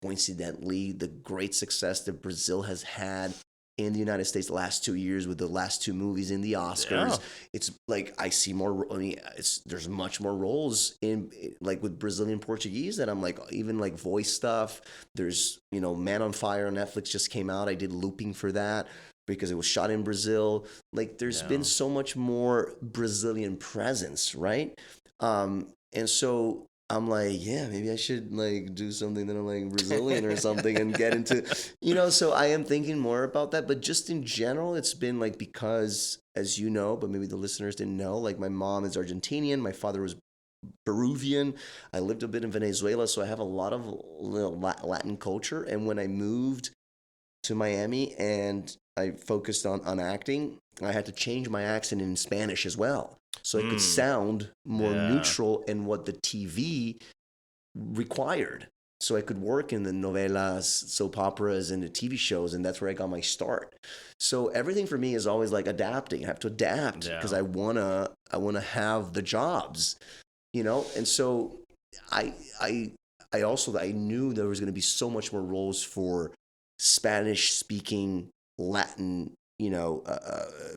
coincidentally the great success that Brazil has had in the United States the last 2 years with the last 2 movies in the Oscars. It's like I see more. I mean, there's much more roles in like with Brazilian Portuguese that I'm like, even like voice stuff. There's Man on Fire on Netflix just came out. I did looping for that because it was shot in Brazil. Like there's been so much more Brazilian presence, right? And so I'm like, yeah, maybe I should like do something that I'm like Brazilian or something and get into, so I am thinking more about that. But just in general, it's been like, because as you know, but maybe the listeners didn't know, like my mom is Argentinian, my father was Peruvian. I lived a bit in Venezuela, so I have a lot of Latin culture. And when I moved to Miami, and I focused on acting. I had to change my accent in Spanish as well, so it could sound more neutral in what the TV required. So I could work in the novelas, soap operas, and the TV shows, and that's where I got my start. So everything for me is always like adapting. I have to adapt because I wanna have the jobs, And so I knew there was going to be so much more roles for Spanish speaking Latin,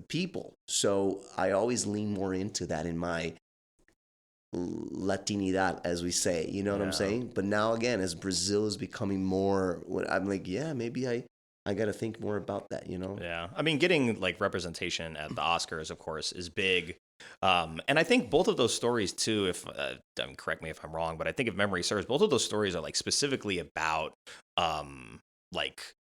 people. So I always lean more into that in my Latinidad, as we say, you know what I'm saying? But now again, as Brazil is becoming more, I'm like, maybe I got to think more about that, Yeah. I mean, getting like representation at the Oscars, of course, is big. And I think both of those stories too, if correct me if I'm wrong, but I think if memory serves, both of those stories are like specifically about like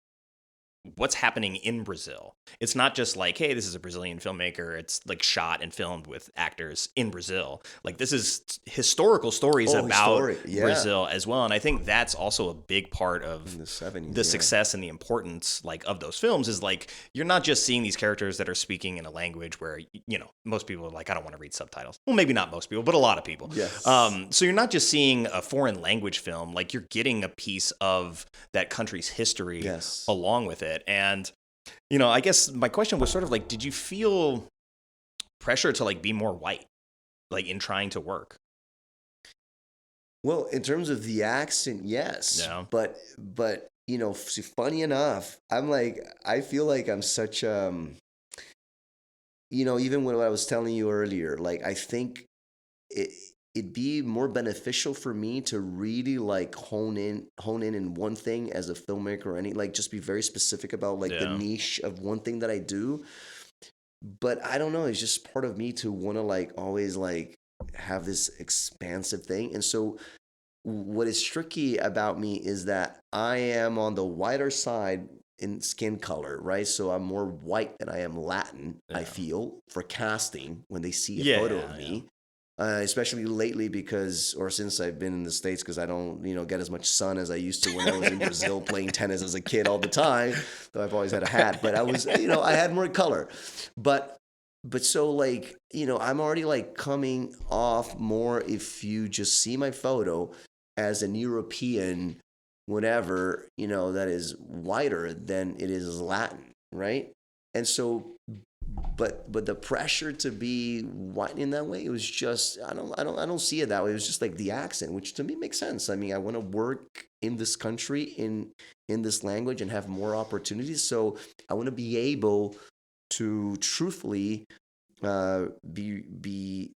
what's happening in Brazil. It's not just like, hey, this is a Brazilian filmmaker. It's like shot and filmed with actors in Brazil. Like this is historical stories about Brazil as well. And I think that's also a big part of the 70s, the success and the importance like of those films is like, you're not just seeing these characters that are speaking in a language where, most people are like, I don't want to read subtitles. Well, maybe not most people, but a lot of people. Yes. So you're not just seeing a foreign language film, like you're getting a piece of that country's history along with it. And, I guess my question was sort of like, did you feel pressure to like be more white, like in trying to work? Well, in terms of the accent, yes. Yeah. But funny enough, I feel like I'm such, even what I was telling you earlier, like I think it'd be more beneficial for me to really like hone in one thing as a filmmaker or like just be very specific about like the niche of one thing that I do. But I don't know, it's just part of me to want to like always like have this expansive thing. And so what is tricky about me is that I am on the whiter side in skin color, right? So I'm more white than I am Latin, I feel, for casting when they see a photo of me. Especially lately since I've been in the States, because I don't, get as much sun as I used to when I was in Brazil playing tennis as a kid all the time, though I've always had a hat, but I was, I had more color. But so like, I'm already like coming off more, if you just see my photo, as an European, whatever, that is whiter than it is Latin, right? And so, but the pressure to be white in that way, it was just, I don't see it that way. It was just like the accent, which to me makes sense. I mean, I want to work in this country, in this language, and have more opportunities. So I want to be able to truthfully be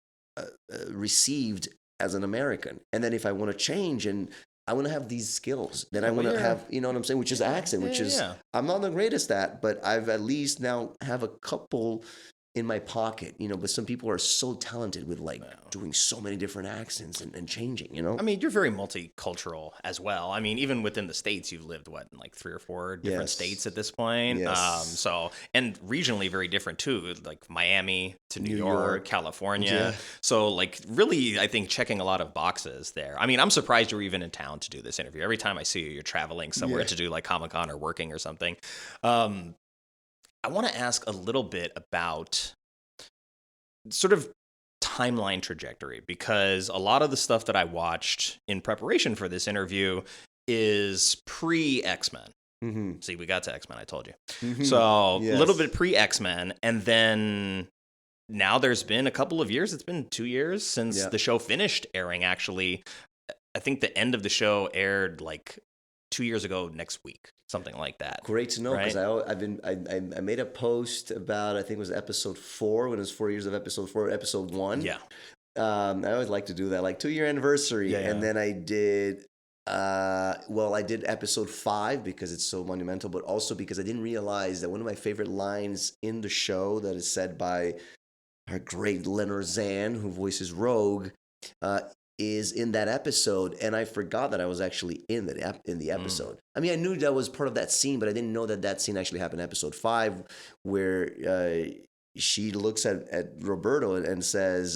received as an American. And then if I want to change and I want to have these skills, then I want to have, you know what I'm saying, which is accent, which is, I'm not the greatest at, but I've at least now have a couple in my pocket, but some people are so talented with like doing so many different accents and changing, I mean, you're very multicultural as well. I mean, even within the States, you've lived in like 3 or 4 different states at this point. Yes. So, and regionally very different too, like Miami to New York, California. Yeah. So like really, I think checking a lot of boxes there. I mean, I'm surprised you're even in town to do this interview. Every time I see you, you're traveling somewhere to do like Comic-Con or working or something. I want to ask a little bit about sort of timeline trajectory, because a lot of the stuff that I watched in preparation for this interview is pre-X-Men. Mm-hmm. See, we got to X-Men, I told you. Mm-hmm. So a little bit pre-X-Men, and then now there's been a couple of years. It's been 2 years since the show finished airing, actually. I think the end of the show aired like 2 years ago next week, something like that. Great to know, because I made a post about, I think it was episode 4, when it was 4 years of episode 4, episode 1. Yeah. I always like to do that, like 2-year anniversary. And then I did, I did episode 5 because it's so monumental, but also because I didn't realize that one of my favorite lines in the show that is said by our great Leonard Zan, who voices Rogue, is in that episode, and I forgot that I was actually in the episode. I mean, I knew that was part of that scene, but I didn't know that scene actually happened in episode 5, where she looks at Roberto and says,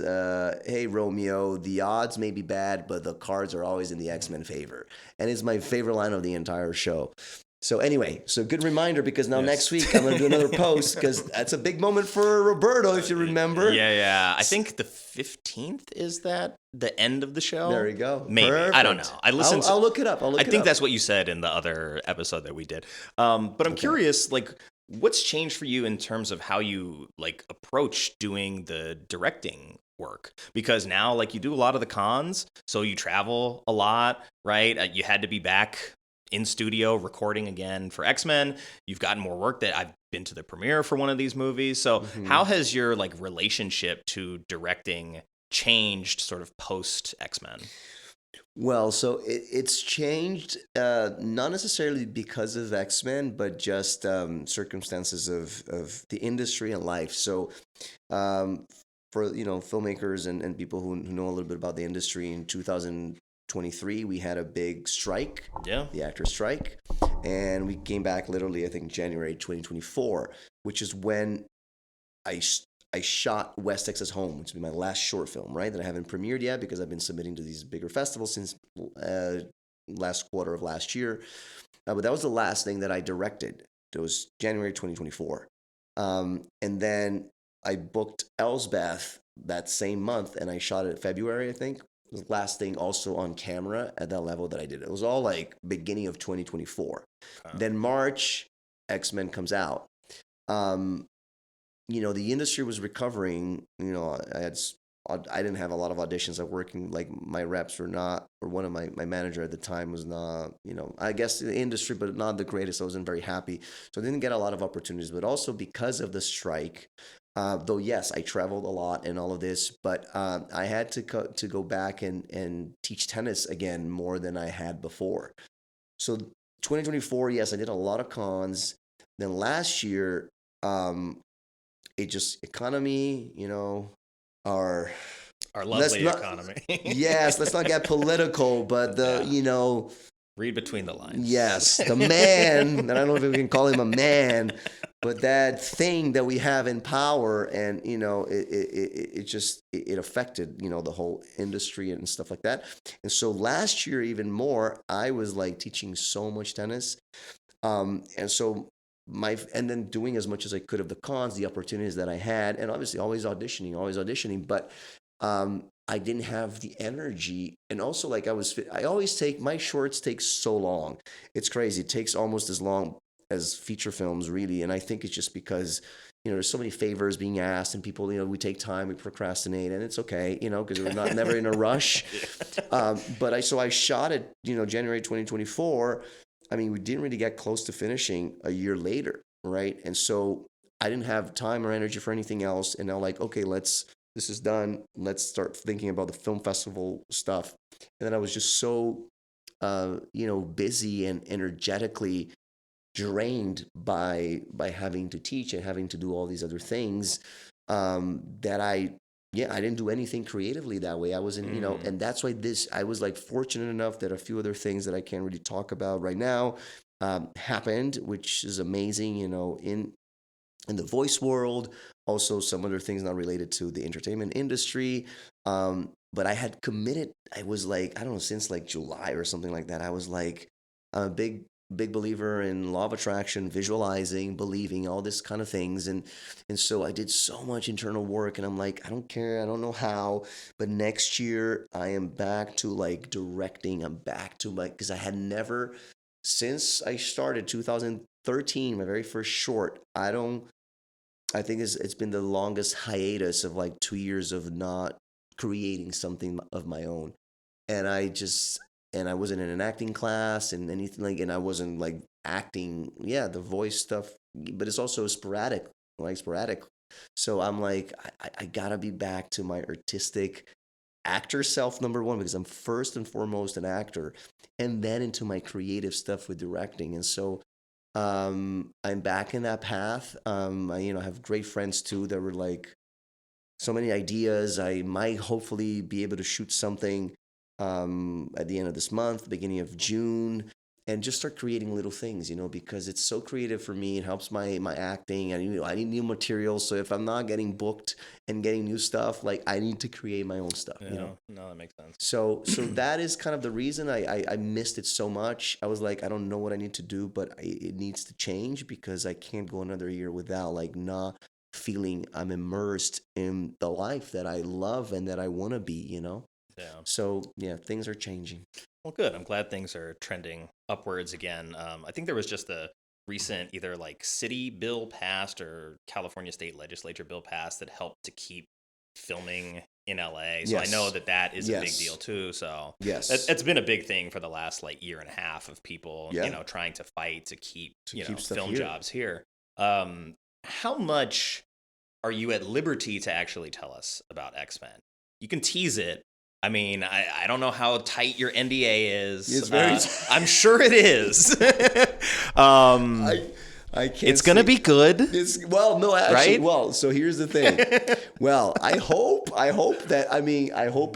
hey, Romeo, the odds may be bad, but the cards are always in the X-Men favor. And it's my favorite line of the entire show. So anyway, so good reminder, because now Yes. next week I'm going to do another post, because that's a big moment for Roberto, if you remember. Yeah. I think the 15th is that the end of the show. There you go. Maybe. Perfect. I don't know. I'll look it up. I think that's what you said in the other episode that we did. But I'm curious, like, what's changed for you in terms of how you like approach doing the directing work? Because now, like, you do a lot of the cons, so you travel a lot, right? You had to be back in studio recording again for X-Men. You've gotten more work. That I've been to the premiere for one of these movies. So how has your like relationship to directing changed sort of post X-Men? Well, so it's changed, not necessarily because of X-Men, but just circumstances of the industry and life. So for filmmakers and people who know a little bit about the industry, in 2023 we had a big strike, the actors strike, and we came back literally, I think, January 2024, which is when I shot West Texas Home, which will be my last short film, right, that I haven't premiered yet because I've been submitting to these bigger festivals since last quarter of last year. But that was the last thing that I directed. It was January 2024. And then I booked Elsbeth that same month, and I shot it in February, I think. It was the last thing also on camera at that level that I did. It was all like beginning of 2024. Then March, X-Men comes out. The industry was recovering. I didn't have a lot of auditions. I'm working, like, my reps were not, or one of my manager at the time was not, I guess the industry, but not the greatest. I wasn't very happy. So I didn't get a lot of opportunities, but also because of the strike, though, yes, I traveled a lot and all of this, but I had to go back and teach tennis again more than I had before. So 2024, yes, I did a lot of cons. Then last year, it just economy, our lovely economy. Yes, let's not get political, but read between the lines. Yes, the man, and I don't know if we can call him a man, but that thing that we have in power, and it affected the whole industry and stuff like that. And so last year, even more, I was like teaching so much tennis, and so and then doing as much as I could of the cons, the opportunities that I had, and obviously always auditioning, but I didn't have the energy. And also, like, I always my shorts take so long. It's crazy. It takes almost as long as feature films, really. And I think it's just because, there's so many favors being asked, and people, we take time, we procrastinate, and it's okay, because we're never in a rush. But I shot it, January 2024. I mean, we didn't really get close to finishing a year later, right? And so I didn't have time or energy for anything else. And now, like, okay, this is done. Let's start thinking about the film festival stuff. And then I was just so, busy and energetically drained by having to teach and having to do all these other things, that I didn't do anything creatively that way. I wasn't, and that's why I was like fortunate enough that a few other things that I can't really talk about right now happened, which is amazing, in the voice world. Also, some other things not related to the entertainment industry. But I had committed, I was like, I don't know, since like July or something like that, I was like a big believer in law of attraction, visualizing, believing, all this kind of things. And so I did so much internal work, and I'm like, I don't care. I don't know how, but next year I am back to like directing. I'm back to because I had never, since I started 2013, my very first short, I think it's been the longest hiatus of like 2 years of not creating something of my own. And I wasn't in an acting class and anything like, and I wasn't like acting, the voice stuff, but it's also sporadic. So I'm like, I gotta be back to my artistic actor self, number one, because I'm first and foremost an actor, and then into my creative stuff with directing. And so I'm back in that path. I have great friends too that were like, so many ideas. I might hopefully be able to shoot something at the end of this month, beginning of June. and just start creating little things, because it's so creative for me. It helps my acting, and I need new materials. So if I'm not getting booked and getting new stuff, like I need to create my own stuff. No, that makes sense. So that is kind of the reason I missed it so much. I was like, I don't know what I need to do, but it needs to change, because I can't go another year without like not feeling I'm immersed in the life that I love and that I want to be. Yeah. So yeah, things are changing. Well, good. I'm glad things are trending upwards again. I think there was just a recent either like city bill passed or California state legislature bill passed that helped to keep filming in LA. So I know that is a big deal too. So it's been a big thing for the last like year and a half of people, trying to fight to keep film jobs here. How much are you at liberty to actually tell us about X-Men? You can tease it. I mean, I don't know how tight your NDA is. It's very I'm sure it is. I can't. It's going to be good. No, actually, right? Well, so here's the thing. Well, I hope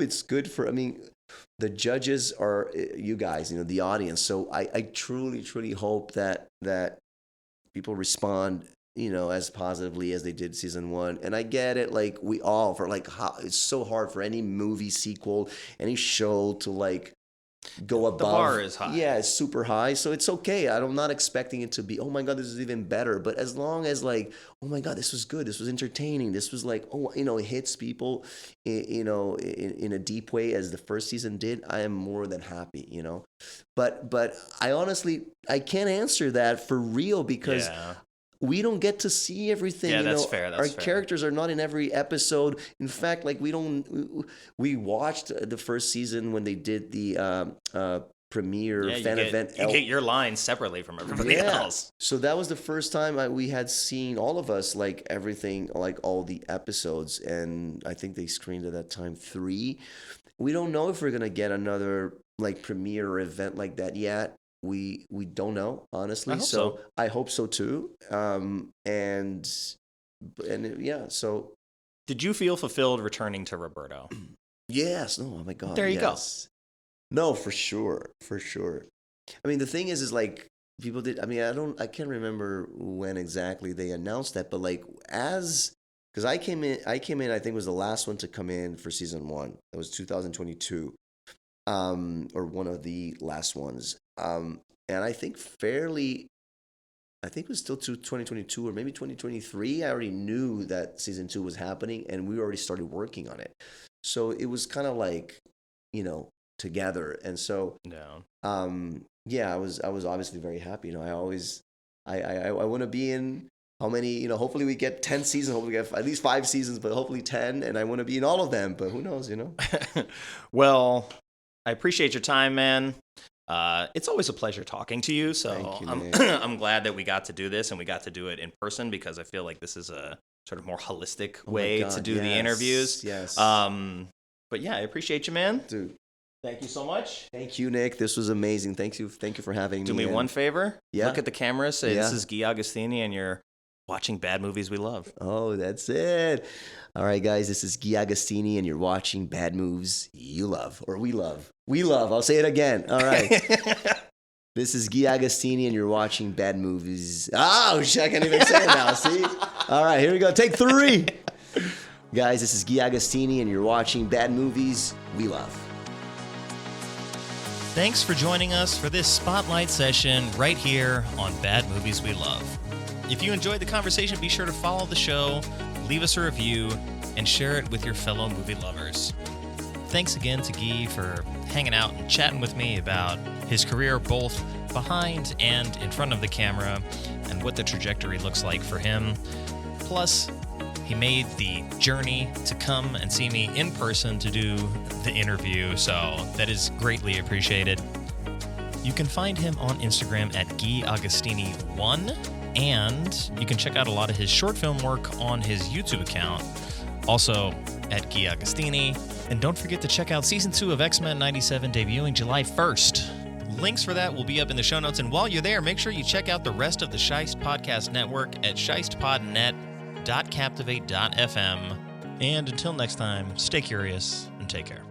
it's good for, the judges are you guys, the audience. So I truly, truly hope that people respond, as positively as they did season 1. And I get it, like we all, for like how it's so hard for any movie sequel, any show to like go above. The bar is high. Yeah, it's super high. So it's okay. I'm not expecting it to be, oh my God, this is even better. But as long as like, oh my God, this was good. This was entertaining. This was like, it hits people, in a deep way as the first season did. I am more than happy, But I honestly, I can't answer that for real, because we don't get to see everything. Yeah, that's fair. Our characters are not in every episode. In fact, like we watched the first season when they did the premiere fan event. You get your lines separately from everybody else. So that was the first time we had seen, all of us, like everything, like all the episodes. And I think they screened at that time 3. We don't know if we're going to get another like premiere event like that yet. We don't know, honestly. So I hope so too. So. Did you feel fulfilled returning to Roberto? Yes. Oh my God. There you go. No, for sure. The thing is like people did. I can't remember when exactly they announced that, but like because I came in. I think it was the last one to come in for season 1. That was 2022. Or one of the last ones. And I think it was still 2022 or maybe 2023. I already knew that season 2 was happening, and we already started working on it. So it was kind of like, together. And so, I was obviously very happy. I want to be in how many, hopefully we get 10 seasons, hopefully we get at least 5 seasons, but hopefully 10. And I want to be in all of them, but who knows, Well, I appreciate your time, man. It's always a pleasure talking to you. So Thank you, I'm glad that we got to do this and we got to do it in person, because I feel like this is a sort of more holistic way to do the interviews. Yes. But yeah, I appreciate you, man. Dude. Thank you so much. Thank you, Nick. This was amazing. Thank you for having me. Do me one favor. Yeah. Look at the camera. Say, this is Gui Agustini, and you're watching Bad Movies We Love. Oh, that's it. All right, guys, this is Gui Agustini, and you're watching Bad Movies You Love, or We Love. We Love. I'll say it again. All right. This is Gui Agustini, and you're watching Bad Movies. Oh, shit, I can't even say it now. See? All right, here we go. Take 3. Guys, this is Gui Agustini, and you're watching Bad Movies We Love. Thanks for joining us for this spotlight session right here on Bad Movies We Love. If you enjoyed the conversation, be sure to follow the show, leave us a review, and share it with your fellow movie lovers. Thanks again to Gui for hanging out and chatting with me about his career both behind and in front of the camera and what the trajectory looks like for him. Plus, he made the journey to come and see me in person to do the interview, so that is greatly appreciated. You can find him on Instagram at Gui Agustini1, and you can check out a lot of his short film work on his YouTube account, also at Gui Agustini. And don't forget to check out Season 2 of X-Men 97 debuting July 1st. Links for that will be up in the show notes, and while you're there, make sure you check out the rest of the Scheist Podcast Network at scheistpodnet.captivate.fm. And until next time, stay curious and take care.